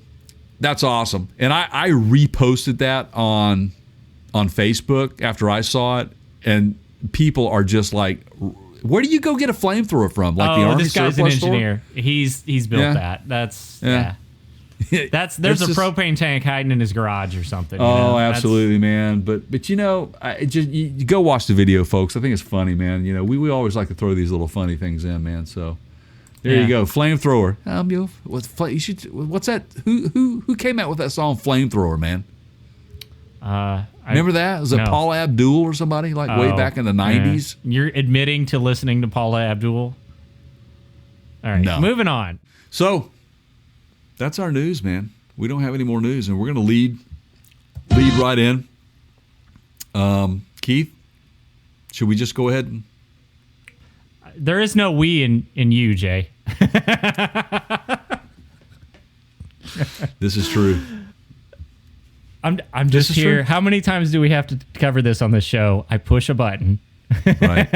that's awesome. And I reposted that on Facebook after I saw it, and people are just like, where do you go get a flamethrower from? Like the Army this guy's an surplus store? engineer. He's built that. There's a propane tank hiding in his garage or something. Absolutely, man. But you go watch the video, folks. I think it's funny, man. We always like to throw these little funny things in, man. So there you go, flamethrower. What's that? Who came out with that song, Flamethrower, man? Remember that? Was it Paul Abdul or somebody way back in the 90s? You're admitting to listening to Paula Abdul? All right, moving on. So that's our news, man. We don't have any more news, and we're going to lead right in. Keith, should we just go ahead and... There is no we in you, Jay. This is true. I'm just here. True. How many times do we have to cover this on the show? I push a button. Right.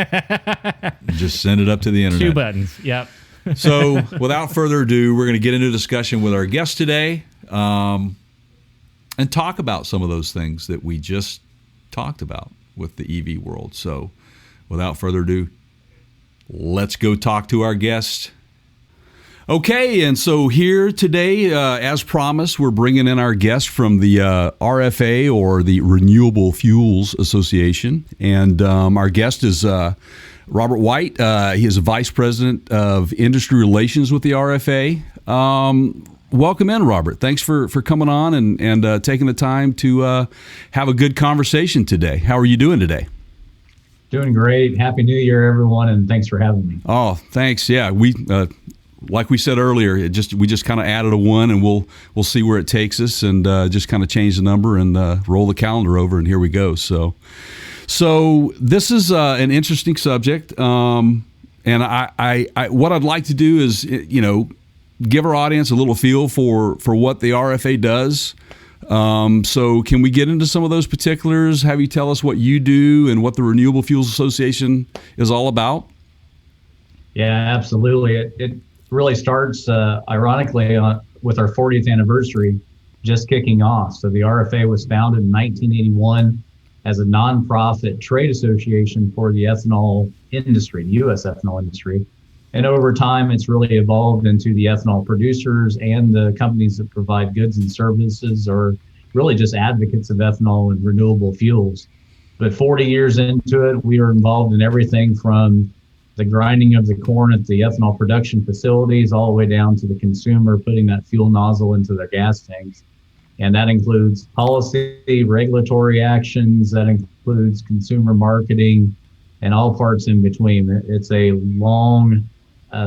Just send it up to the internet. 2 buttons. Yep. So, without further ado, we're going to get into a discussion with our guest today and talk about some of those things that we just talked about with the EV world. So, without further ado, let's go talk to our guest. Okay, and so here today, as promised, we're bringing in our guest from the RFA, or the Renewable Fuels Association. And our guest is Robert White. He is a Vice President of Industry Relations with the RFA. Welcome in, Robert. Thanks for coming on and taking the time to have a good conversation today. How are you doing today? Doing great. Happy New Year, everyone, and thanks for having me. Oh, thanks. Yeah, we like we said earlier, we just kind of added a 1, and we'll see where it takes us, and just kind of change the number and roll the calendar over, and here we go. So this is an interesting subject, and I what I'd like to do is give our audience a little feel for what the RFA does. So can we get into some of those particulars? Have you tell us what you do and what the Renewable Fuels Association is all about? Yeah, absolutely. It really starts, ironically, with our 40th anniversary just kicking off. So the RFA was founded in 1981 as a nonprofit trade association for the ethanol industry, the U.S. ethanol industry. And over time, it's really evolved into the ethanol producers and the companies that provide goods and services, or really just advocates of ethanol and renewable fuels. But 40 years into it, we are involved in everything from the grinding of the corn at the ethanol production facilities, all the way down to the consumer putting that fuel nozzle into their gas tanks. And that includes policy, regulatory actions, that includes consumer marketing, and all parts in between. It's a long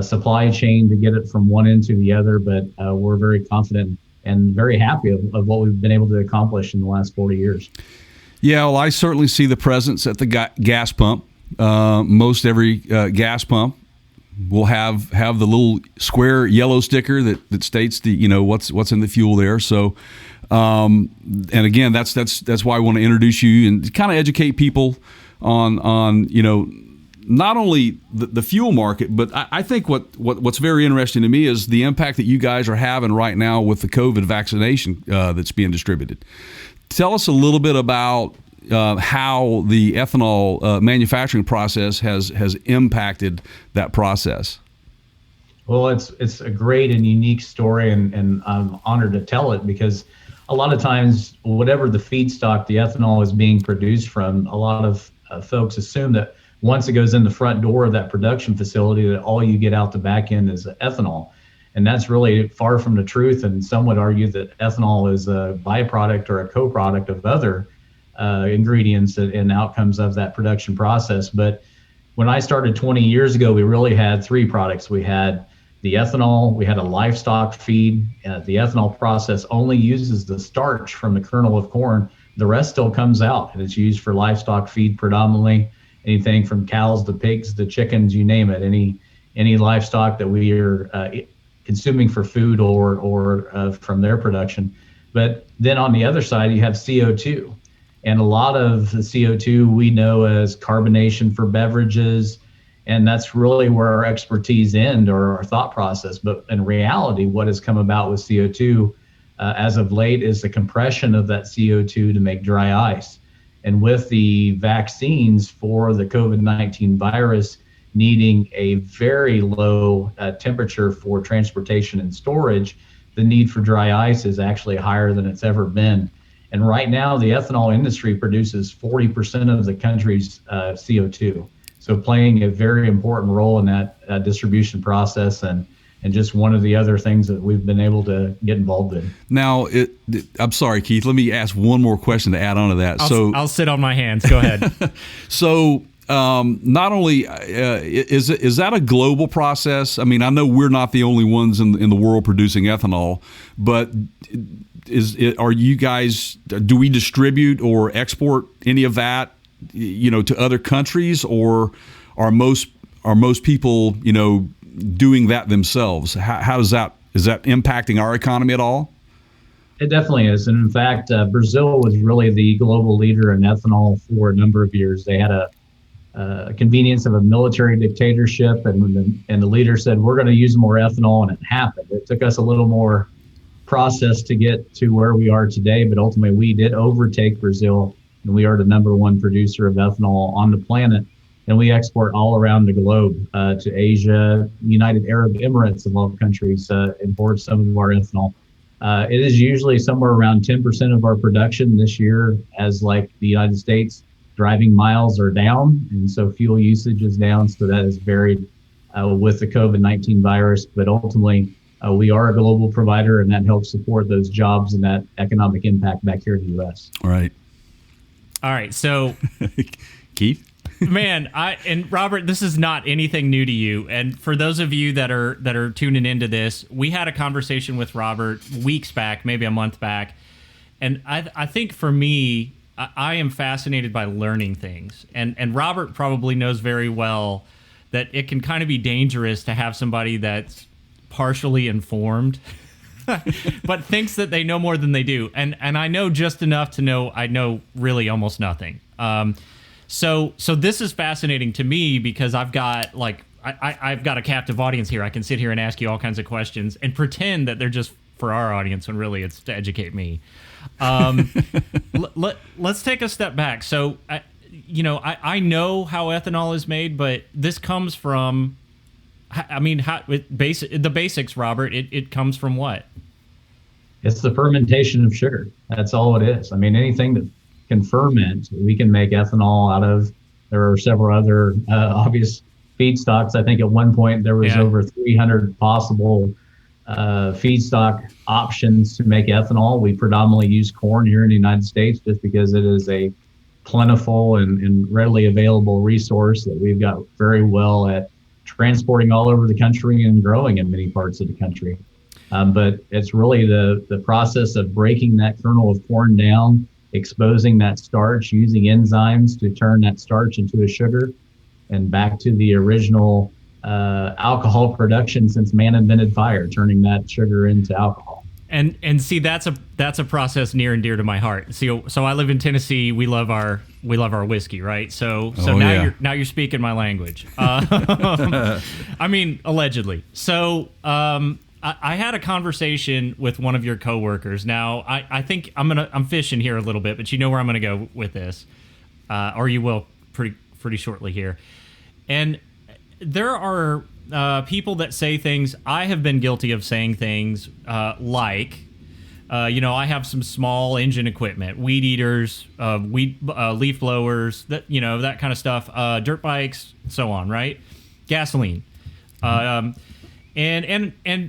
supply chain to get it from one end to the other, but we're very confident and very happy of what we've been able to accomplish in the last 40 years. Yeah, well, I certainly see the presence at the gas pump. Most every gas pump will have the little square yellow sticker that states what's in the fuel there. So, and again, that's why I want to introduce you and kind of educate people on not only the fuel market, but I think what's very interesting to me is the impact that you guys are having right now with the COVID vaccination that's being distributed. Tell us a little bit about how the ethanol manufacturing process has impacted that process. Well, it's a great and unique story, and I'm honored to tell it, because a lot of times, whatever the feedstock the ethanol is being produced from, a lot of folks assume that once it goes in the front door of that production facility, that all you get out the back end is ethanol. And that's really far from the truth. And some would argue that ethanol is a byproduct or a co-product of other ingredients and outcomes of that production process. But when I started 20 years ago, we really had three products. We had the ethanol, we had a livestock feed. The ethanol process only uses the starch from the kernel of corn. The rest still comes out, and it's used for livestock feed predominantly. Anything from cows to pigs to chickens, you name it. Any livestock that we are consuming for food or from their production. But then on the other side, you have CO2. And a lot of the CO2 we know as carbonation for beverages, and that's really where our expertise ends, or our thought process. But in reality, what has come about with CO2 as of late is the compression of that CO2 to make dry ice. And with the vaccines for the COVID-19 virus needing a very low temperature for transportation and storage, the need for dry ice is actually higher than it's ever been. And right now, the ethanol industry produces 40% of the country's CO2. So playing a very important role in that distribution process, and just one of the other things that we've been able to get involved in. Now, I'm sorry, Keith, let me ask one more question to add on to that. I'll sit on my hands. Go ahead. So not only is that a global process? I mean, I know we're not the only ones in the world producing ethanol, but are you guys, do we distribute or export any of that, to other countries, or are most people, doing that themselves? How is that impacting our economy at all? It definitely is. And in fact, Brazil was really the global leader in ethanol for a number of years. They had a convenience of a military dictatorship, and the leader said, we're going to use more ethanol, and it happened. It took us a little more process to get to where we are today, but ultimately we did overtake Brazil, and we are the number one producer of ethanol on the planet. And we export all around the globe to Asia. United Arab Emirates, of all countries, import some of our ethanol. It is usually somewhere around 10% of our production this year, as like the United States, driving miles are down, and so fuel usage is down. So that is varied with the COVID-19 virus. But ultimately, we are a global provider, and that helps support those jobs and that economic impact back here in the U.S. All right. So, Keith? Man, and Robert, this is not anything new to you. And for those of you that are tuning into this, we had a conversation with Robert weeks back, maybe a month back. And I think for me, I am fascinated by learning things. And Robert probably knows very well that it can kind of be dangerous to have somebody that's partially informed but thinks that they know more than they do. And I know just enough to know I know really almost nothing. So this is fascinating to me because I've got I've got a captive audience here. I can sit here and ask you all kinds of questions and pretend that they're just for our audience when really it's to educate me. Let's take a step back. So, I know how ethanol is made, but this comes from, the basics, Robert. It comes from what? It's the fermentation of sugar. That's all it is. I mean, anything that can ferment, we can make ethanol out of. There are several other obvious feedstocks. I think at one point there was over 300 possible feedstock options to make ethanol. We predominantly use corn here in the United States just because it is a plentiful and readily available resource that we've got very well at transporting all over the country and growing in many parts of the country. But it's really the process of breaking that kernel of corn down, exposing that starch, using enzymes to turn that starch into a sugar, and back to the original alcohol production since man invented fire, turning that sugar into alcohol. And see, that's a process near and dear to my heart. See, so I live in Tennessee. We love our whiskey, right? So now you're speaking my language. I mean, allegedly. So I had a conversation with one of your coworkers. Now I think I'm fishing here a little bit, but you know where I'm gonna go with this, or you will pretty shortly here. And there are people that say things. I have been guilty of saying things like, I have some small engine equipment, weed eaters, leaf blowers, that kind of stuff, dirt bikes, so on, right? Gasoline. And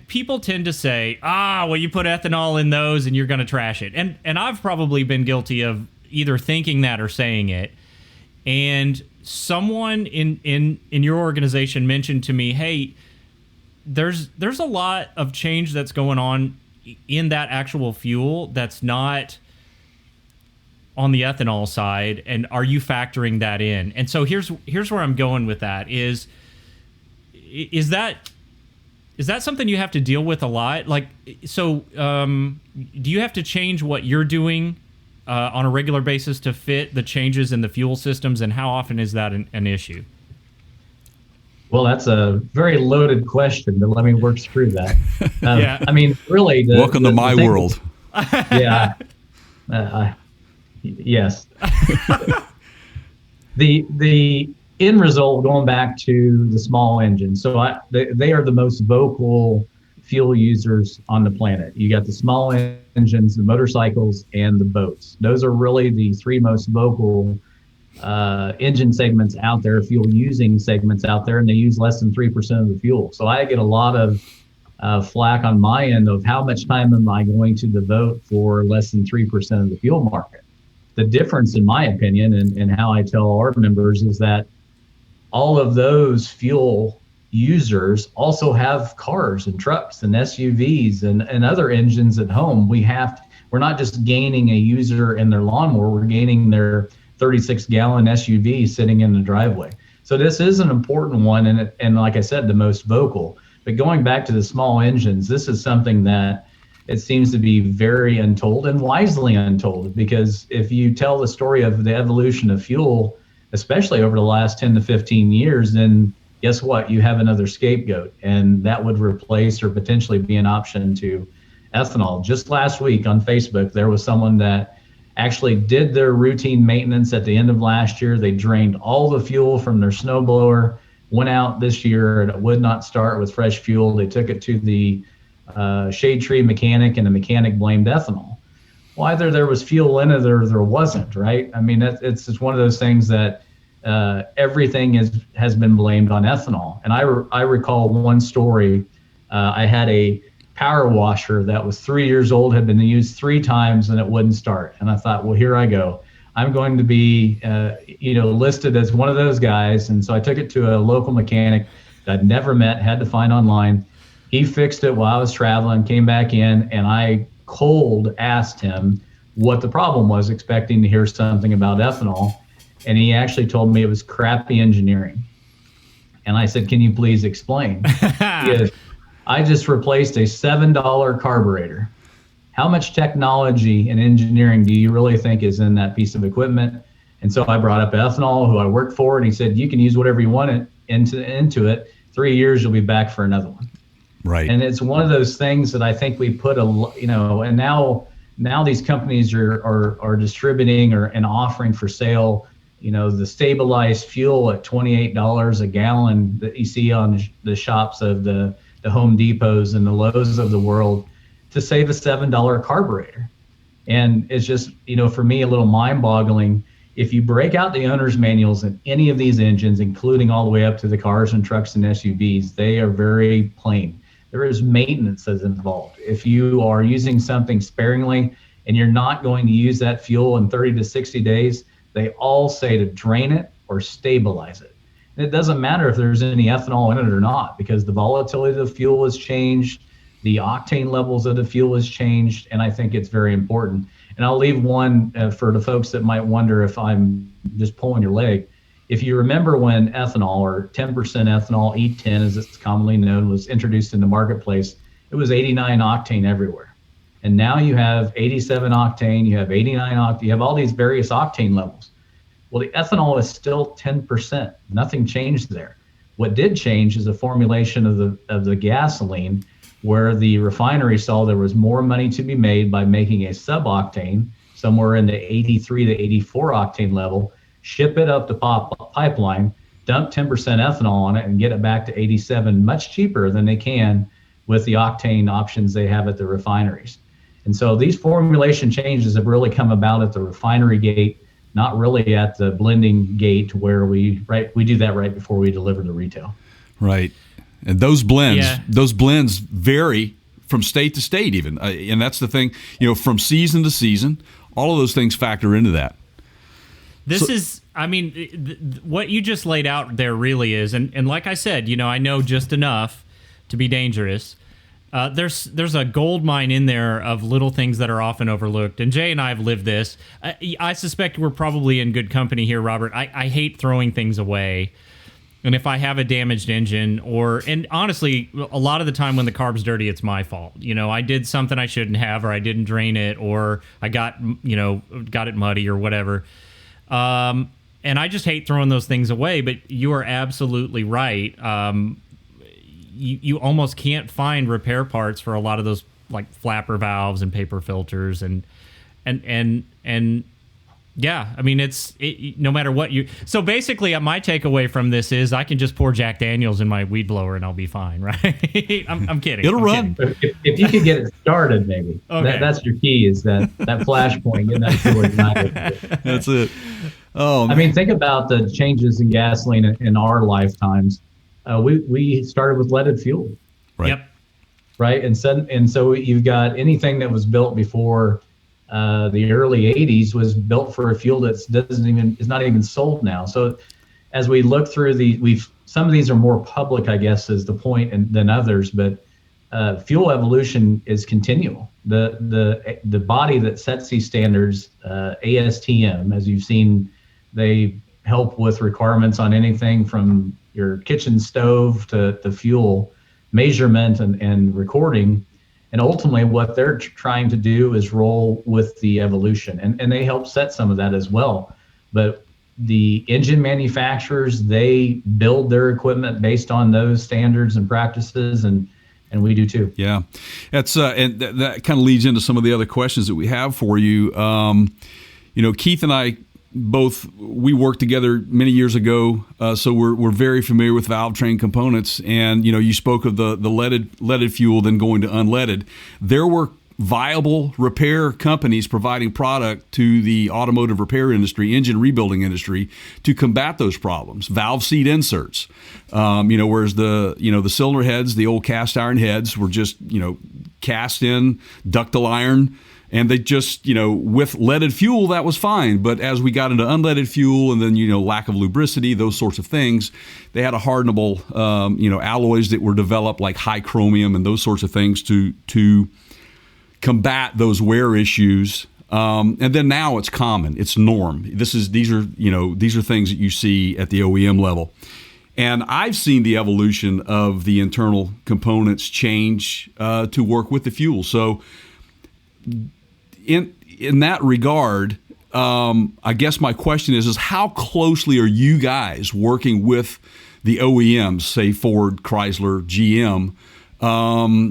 people tend to say, well, you put ethanol in those and you're going to trash it. And I've probably been guilty of either thinking that or saying it. And someone in your organization mentioned to me, hey, there's a lot of change that's going on in that actual fuel that's not on the ethanol side, and are you factoring that in? And so here's where I'm going with that is that something you have to deal with a lot? Like, so do you have to change what you're doing on a regular basis to fit the changes in the fuel systems, and how often is that an issue? Well, that's a very loaded question, but let me work through that. Yeah. I mean, really, welcome to my world. Yeah. Yes. The end result, going back to the small engine. So they are the most vocal fuel users on the planet. You got the small engines, the motorcycles, and the boats. Those are really the three most vocal engine segments out there, fuel using segments out there, and they use less than 3% of the fuel. So I get a lot of flack on my end of how much time am I going to devote for less than 3% of the fuel market. The difference, in my opinion, and how I tell our members is that all of those fuel users also have cars and trucks and SUVs and other engines at home. We're not just gaining a user in their lawnmower, we're gaining their 36-gallon SUV sitting in the driveway. So this is an important one, and like I said, the most vocal. But going back to the small engines, this is something that it seems to be very untold and wisely untold, because if you tell the story of the evolution of fuel, especially over the last 10 to 15 years, then guess what? You have another scapegoat, and that would replace or potentially be an option to ethanol. Just last week on Facebook, there was someone that actually did their routine maintenance at the end of last year. They drained all the fuel from their snowblower, went out this year, and it would not start with fresh fuel. They took it to the shade tree mechanic, and the mechanic blamed ethanol. Well, either there was fuel in it or there wasn't, right? I mean, it's just one of those things that everything has been blamed on ethanol. And I recall one story. I had a power washer that was 3 years old, had been used 3 times, and it wouldn't start. And I thought, well, here I go. I'm going to be, listed as one of those guys. And so I took it to a local mechanic that I'd never met, had to find online. He fixed it while I was traveling, came back in, and I cold asked him what the problem was, expecting to hear something about ethanol. And he actually told me it was crappy engineering. And I said, can you please explain? Because I just replaced a $7 carburetor. How much technology and engineering do you really think is in that piece of equipment? And so I brought up ethanol, who I worked for, and he said, you can use whatever you want into it. 3 years, you'll be back for another one. Right. And it's one of those things that I think we put and now these companies are distributing and offering for sale, the stabilized fuel at $28 a gallon that you see on the shops of the Home Depots and the Lowe's of the world to save a $7 carburetor. And it's just, for me, a little mind boggling. If you break out the owner's manuals in any of these engines, including all the way up to the cars and trucks and SUVs, they are very plain. There is maintenance that's involved. If you are using something sparingly and you're not going to use that fuel in 30 to 60 days, they all say to drain it or stabilize it. And it doesn't matter if there's any ethanol in it or not, because the volatility of the fuel has changed, the octane levels of the fuel has changed, and I think it's very important. And I'll leave one for the folks that might wonder if I'm just pulling your leg. If you remember when ethanol, or 10% ethanol, E10 as it's commonly known, was introduced in the marketplace, it was 89 octane everywhere. And now you have 87 octane, you have 89 octane, you have all these various octane levels. Well, the ethanol is still 10%. Nothing changed there. What did change is the formulation of the gasoline, where the refinery saw there was more money to be made by making a sub-octane, somewhere in the 83 to 84 octane level, ship it up the pipeline, dump 10% ethanol on it, and get it back to 87 much cheaper than they can with the octane options they have at the refineries. And so these formulation changes have really come about at the refinery gate, not really at the blending gate, where we do that right before we deliver to retail. Right. And those blends vary from state to state even. And that's the thing, from season to season, all of those things factor into that. What you just laid out there really is, and like I said, I know just enough to be dangerous. There's a gold mine in there of little things that are often overlooked. And Jay and I have lived this. I suspect we're probably in good company here, Robert. I hate throwing things away. And if I have a damaged engine, and honestly, a lot of the time when the carb's dirty, it's my fault. I did something I shouldn't have, or I didn't drain it, or I got it muddy or whatever. And I just hate throwing those things away, but you are absolutely right. You almost can't find repair parts for a lot of those, like flapper valves and paper filters and yeah, I mean, no matter what so basically my takeaway from this is I can just pour Jack Daniels in my weed blower and I'll be fine, right? I'm kidding. It'll run. If you could get it started, maybe. Okay. That's your key, is that flashpoint, getting that fuel ignited. That's it. Oh, I mean, think about the changes in gasoline in our lifetimes. We started with leaded fuel. Right. Yep. Right. And so you've got anything that was built before the early 80s was built for a fuel that is not even sold now. So as we look through some of these are more public, I guess, is the point, than others, but fuel evolution is continual. The body that sets these standards, ASTM, as you've seen, they help with requirements on anything from your kitchen stove to fuel measurement and recording. And ultimately, what they're trying to do is roll with the evolution, and they help set some of that as well. But the engine manufacturers, they build their equipment based on those standards and practices, and we do too. Yeah, that's and that kind of leads into some of the other questions that we have for you. Keith and I we worked together many years ago, so we're very familiar with valve train components. And you spoke of the leaded fuel then going to unleaded. There were viable repair companies providing product to the automotive repair industry, engine rebuilding industry, to combat those problems. Valve seat inserts, whereas the cylinder heads, the old cast iron heads, were just cast in ductile iron. And they just, with leaded fuel, that was fine. But as we got into unleaded fuel and then, lack of lubricity, those sorts of things, they had a hardenable, alloys that were developed like high chromium and those sorts of things to combat those wear issues. And then now it's common. It's norm. These are things that you see at the OEM level. And I've seen the evolution of the internal components change to work with the fuel. So in that regard, I guess my question is how closely are you guys working with the OEMs, say Ford, Chrysler, GM,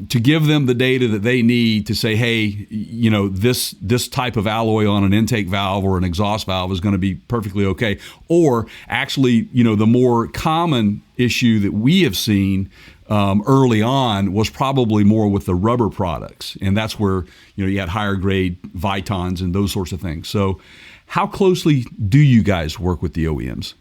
to give them the data that they need to say, hey, this type of alloy on an intake valve or an exhaust valve is going to be perfectly okay? Or actually, the more common issue that we have seen early on was probably more with the rubber products, and that's where you had higher grade Vitons and those sorts of things. So How closely do you guys work with the OEMs?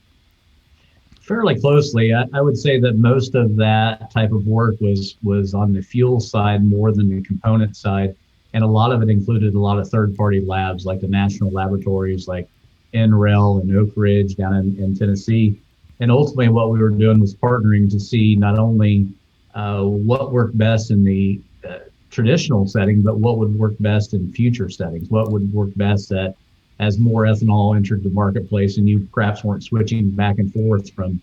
Fairly closely. I would say that most of that type of work was on the fuel side more than the component side. And a lot of it included a lot of third-party labs like the national laboratories like NREL and Oak Ridge down in Tennessee. And ultimately what we were doing was partnering to see not only what worked best in the traditional setting, but what would work best in future settings, what would work best as more ethanol entered the marketplace and you perhaps weren't switching back and forth from,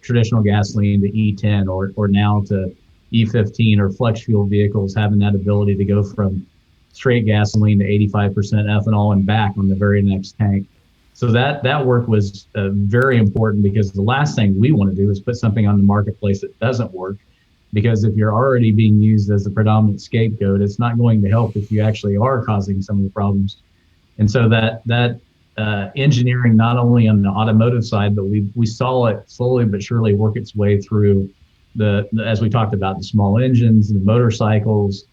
traditional gasoline to E10 or now to E15 or flex fuel vehicles, having that ability to go from straight gasoline to 85% ethanol and back on the very next tank. So that work was very important, because the last thing we want to do is put something on the marketplace that doesn't work, because if you're already being used as the predominant scapegoat, it's not going to help if you actually are causing some of the problems. And so that engineering, not only on the automotive side, but we saw it slowly but surely work its way through the as we talked about, the small engines, the motorcycles,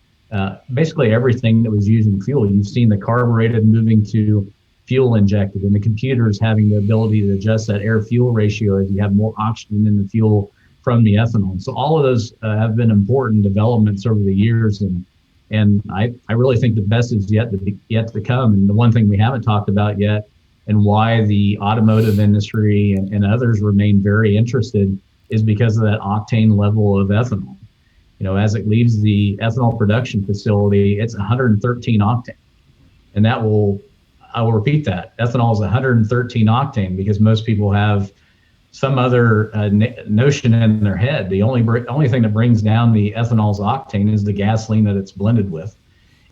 basically everything that was using fuel. You've seen the carbureted moving to fuel injected, and the computers having the ability to adjust that air fuel ratio as you have more oxygen in the fuel from the ethanol. So all of those have been important developments over the years, and I really think the best is yet to come. And the one thing we haven't talked about yet, and why the automotive industry and others remain very interested, is because of that octane level of ethanol. As it leaves the ethanol production facility, it's 113 octane. And I will repeat that. Ethanol is 113 octane because most people have some other notion in their head. The only thing that brings down the ethanol's octane is the gasoline that it's blended with.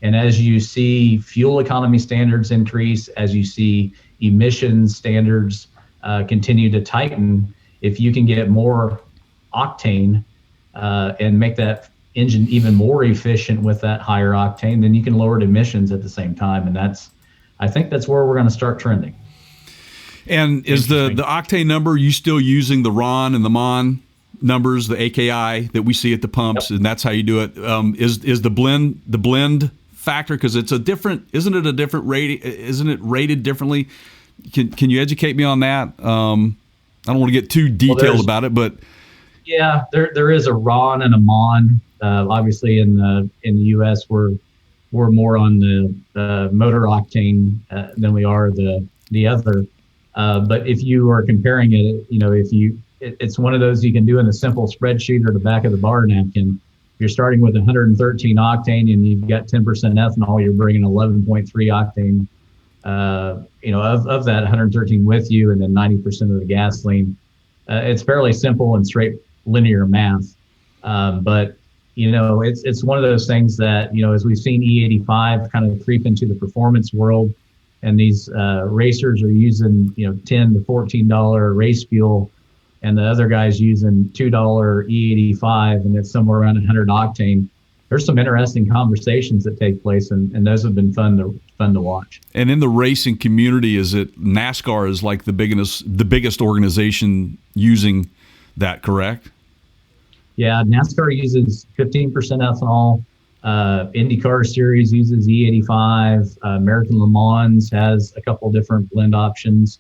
And as you see fuel economy standards increase, as you see emissions standards continue to tighten, if you can get more octane and make that engine even more efficient with that higher octane, then you can lower emissions at the same time. And I think that's where we're going to start trending. And is the octane number, you still using the RON and the MON numbers, the AKI that we see at the pumps, Yep. and that's how you do it? Is the blend factor, because it's a different, isn't it a different rating? Isn't it rated differently? Can you educate me on that? I don't want to get too detailed about it, but yeah, there is a RON and a MON. Obviously, in the U.S., we're more on the motor octane than we are the other. But if you are comparing it, it's one of those you can do in a simple spreadsheet or the back of the bar napkin. If you're starting with 113 octane and you've got 10% ethanol, you're bringing 11.3 octane, of that 113 with you, and then 90% of the gasoline. It's fairly simple and straight linear math. But it's one of those things that, as we've seen E85 kind of creep into the performance world, and these racers are using, $10 to $14 race fuel, and the other guy's using $2 E85, and it's somewhere around 100 octane. There's some interesting conversations that take place, and those have been fun to watch. And in the racing community, is it NASCAR is like the biggest organization using that, correct? Yeah, NASCAR uses 15% ethanol. IndyCar Series uses E85. American Le Mans has a couple different blend options.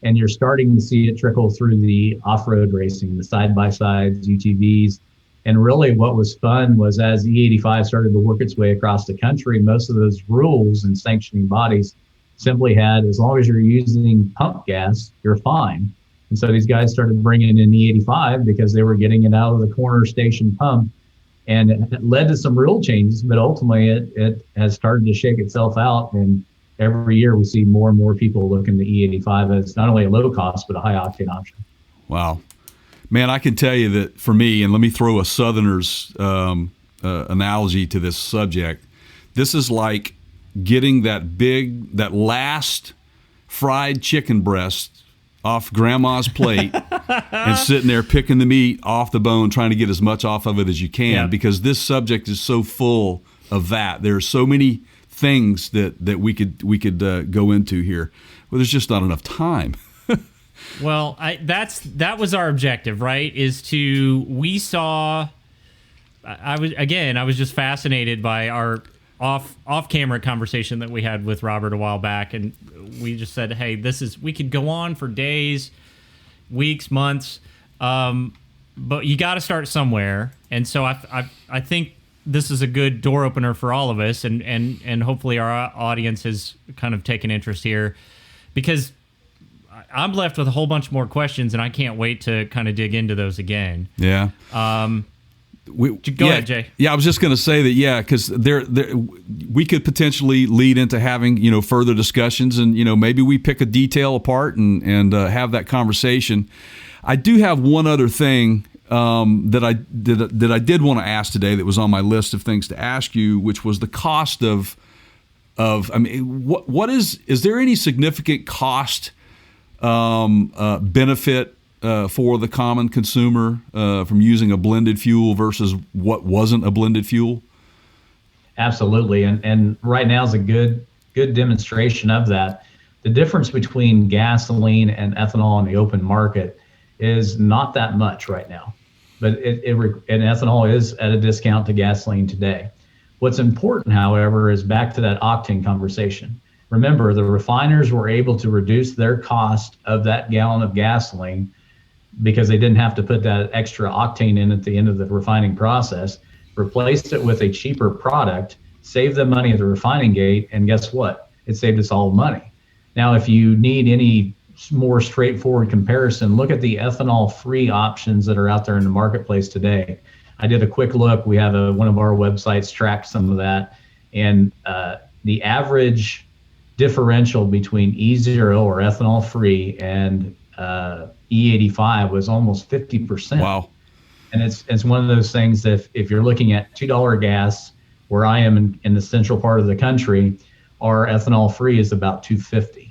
And you're starting to see it trickle through the off-road racing, the side-by-sides, UTVs. And really what was fun was, as E85 started to work its way across the country, most of those rules and sanctioning bodies simply had, as long as you're using pump gas, you're fine. And so these guys started bringing in E85 because they were getting it out of the corner station pump. And it led to some rule changes, but ultimately it has started to shake itself out. And every year we see more and more people looking to E85 as not only a low cost, but a high octane option. Wow. Man, I can tell you that for me, and let me throw a Southerner's analogy to this subject. This is like getting that last fried chicken breast off grandma's plate and sitting there picking the meat off the bone, trying to get as much off of it as you can, because this subject is so full of that. There are so many things that we could go into here. Well, there's just not enough time. Well, that was our objective, right? I was just fascinated by our off camera conversation that we had with Robert a while back, and we just said, hey, we could go on for days, weeks, months, but you got to start somewhere. And so I think this is a good door opener for all of us, and hopefully our audience has kind of taken interest here, because I'm left with a whole bunch more questions, and I can't wait to kind of dig into those again. Yeah. Go ahead, Jay. Yeah, I was just going to say that, because we could potentially lead into having further discussions, and maybe we pick a detail apart and have that conversation. I do have one other thing that I did want to ask today that was on my list of things to ask you, which was the cost of what is there any significant cost benefit for the common consumer from using a blended fuel versus what wasn't a blended fuel? Absolutely, and right now is a good demonstration of that. The difference between gasoline and ethanol in the open market is not that much right now, but and ethanol is at a discount to gasoline today. What's important, however, is back to that octane conversation. Remember, the refiners were able to reduce their cost of that gallon of gasoline because they didn't have to put that extra octane in at the end of the refining process, replaced it with a cheaper product, saved them money at the refining gate, and guess what? It saved us all money. Now, if you need any more straightforward comparison, look at the ethanol-free options that are out there in the marketplace today. I did a quick look. We have one of our websites tracked some of that, and the average differential between E0 or ethanol-free and E85 was almost 50%. Wow. And it's one of those things that if you're looking at $2 gas, where I am in the central part of the country, our ethanol-free is about $2.50.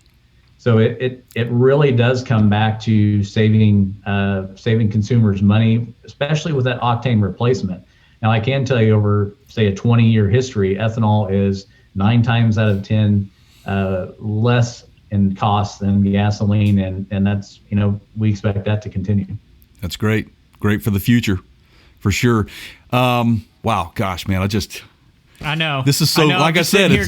So it really does come back to saving consumers money, especially with that octane replacement. Now, I can tell you over, say, a 20-year history, ethanol is 9 times out of 10 less in cost than gasoline, and that's, we expect that to continue. That's great for the future, for sure. Wow, gosh, man, I know. This is so, like I said, save it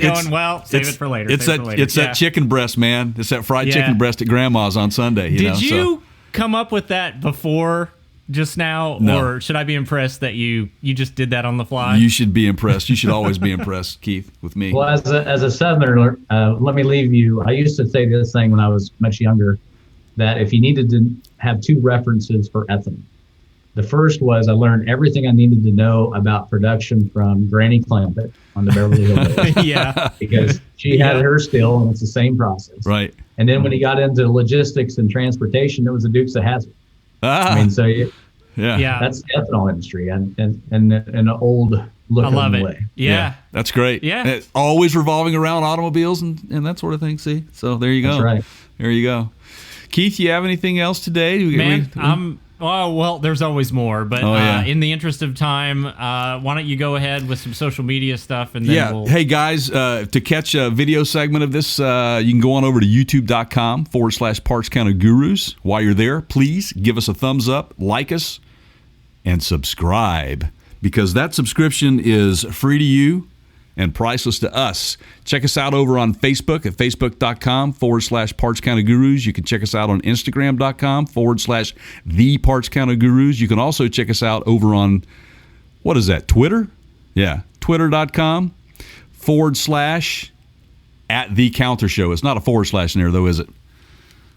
for later. It's that chicken breast, man. It's that fried chicken breast at Grandma's on Sunday. Did you come up with that before just now, No. or should I be impressed that you just did that on the fly? You should be impressed. You should always be impressed, Keith, with me. Well, as a Southerner, let me leave you. I used to say this thing when I was much younger, that if you needed to have 2 references for ethanol, the first was I learned everything I needed to know about production from Granny Clampett on the Beverly Hills. Yeah. Because she had her still, and it's the same process. Right. And then when he got into logistics and transportation, it was the Dukes of Hazzard. Ah. I mean, so Yeah. that's the ethanol industry and an old look I love the it. way. Yeah. That's great. Yeah. It's always revolving around automobiles and that sort of thing. See? So there you go. That's right. There you go. Keith, you have anything else today? Man, well, there's always more, but yeah. In the interest of time, why don't you go ahead with some social media stuff, and then we'll... Hey, guys, to catch a video segment of this, you can go on over to youtube.com/Parts Counter Gurus. While you're there, please give us a thumbs up, like us, and subscribe, because that subscription is free to you and priceless to us. Check us out over on Facebook at facebook.com/Parts Counter Gurus. You can check us out on Instagram.com/The Parts Counter Gurus. You can also check us out over on, what is that, Twitter? Yeah, Twitter.com/@The Counter Show. It's not a / in there, though, is it?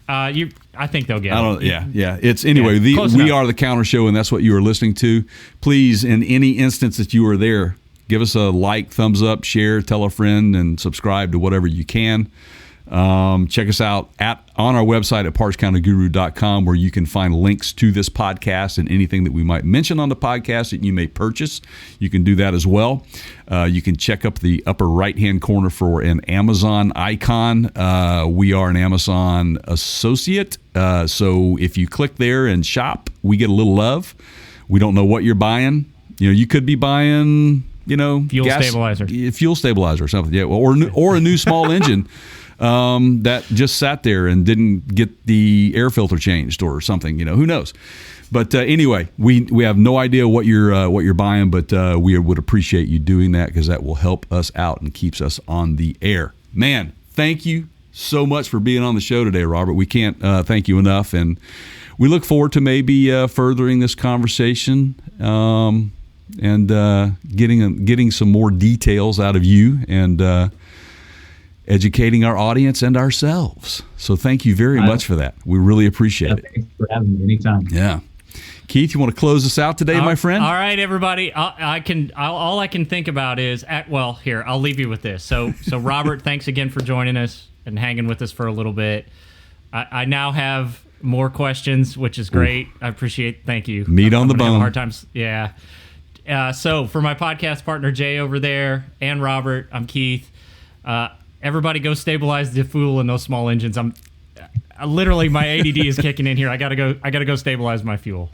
I think they'll get it. Yeah. It's anyway. We are the Counter Show, and that's what you are listening to. Please, in any instance that you are there, give us a like, thumbs up, share, tell a friend, and subscribe to whatever you can. Check us out on our website at partscounterguru.com, where you can find links to this podcast and anything that we might mention on the podcast that you may purchase. You can do that as well. You can check up the upper right-hand corner for an Amazon icon. We are an Amazon associate, so if you click there and shop, we get a little love. We don't know what you're buying. You could be buying... fuel stabilizer or something, or a new small engine. that just sat there and didn't get the air filter changed or something. Who knows? But anyway, we have no idea what you're buying, but we would appreciate you doing that because that will help us out and keeps us on the air. Man, thank you so much for being on the show today, Robert. We can't thank you enough, and we look forward to maybe furthering this conversation and getting some more details out of you and educating our audience and ourselves. So thank you very much for that. We really appreciate it. Thanks for having me anytime. Yeah. Keith, you want to close us out today, my friend? All right, everybody. All I can think about is here. I'll leave you with this. So Robert, thanks again for joining us and hanging with us for a little bit. I now have more questions, which is great. I appreciate. Thank you. Meat on the bone. Hard times. Yeah. So for my podcast partner Jay over there and Robert, I'm Keith. Everybody, go stabilize the fuel in those small engines. Literally, my ADD is kicking in here. I gotta go stabilize my fuel.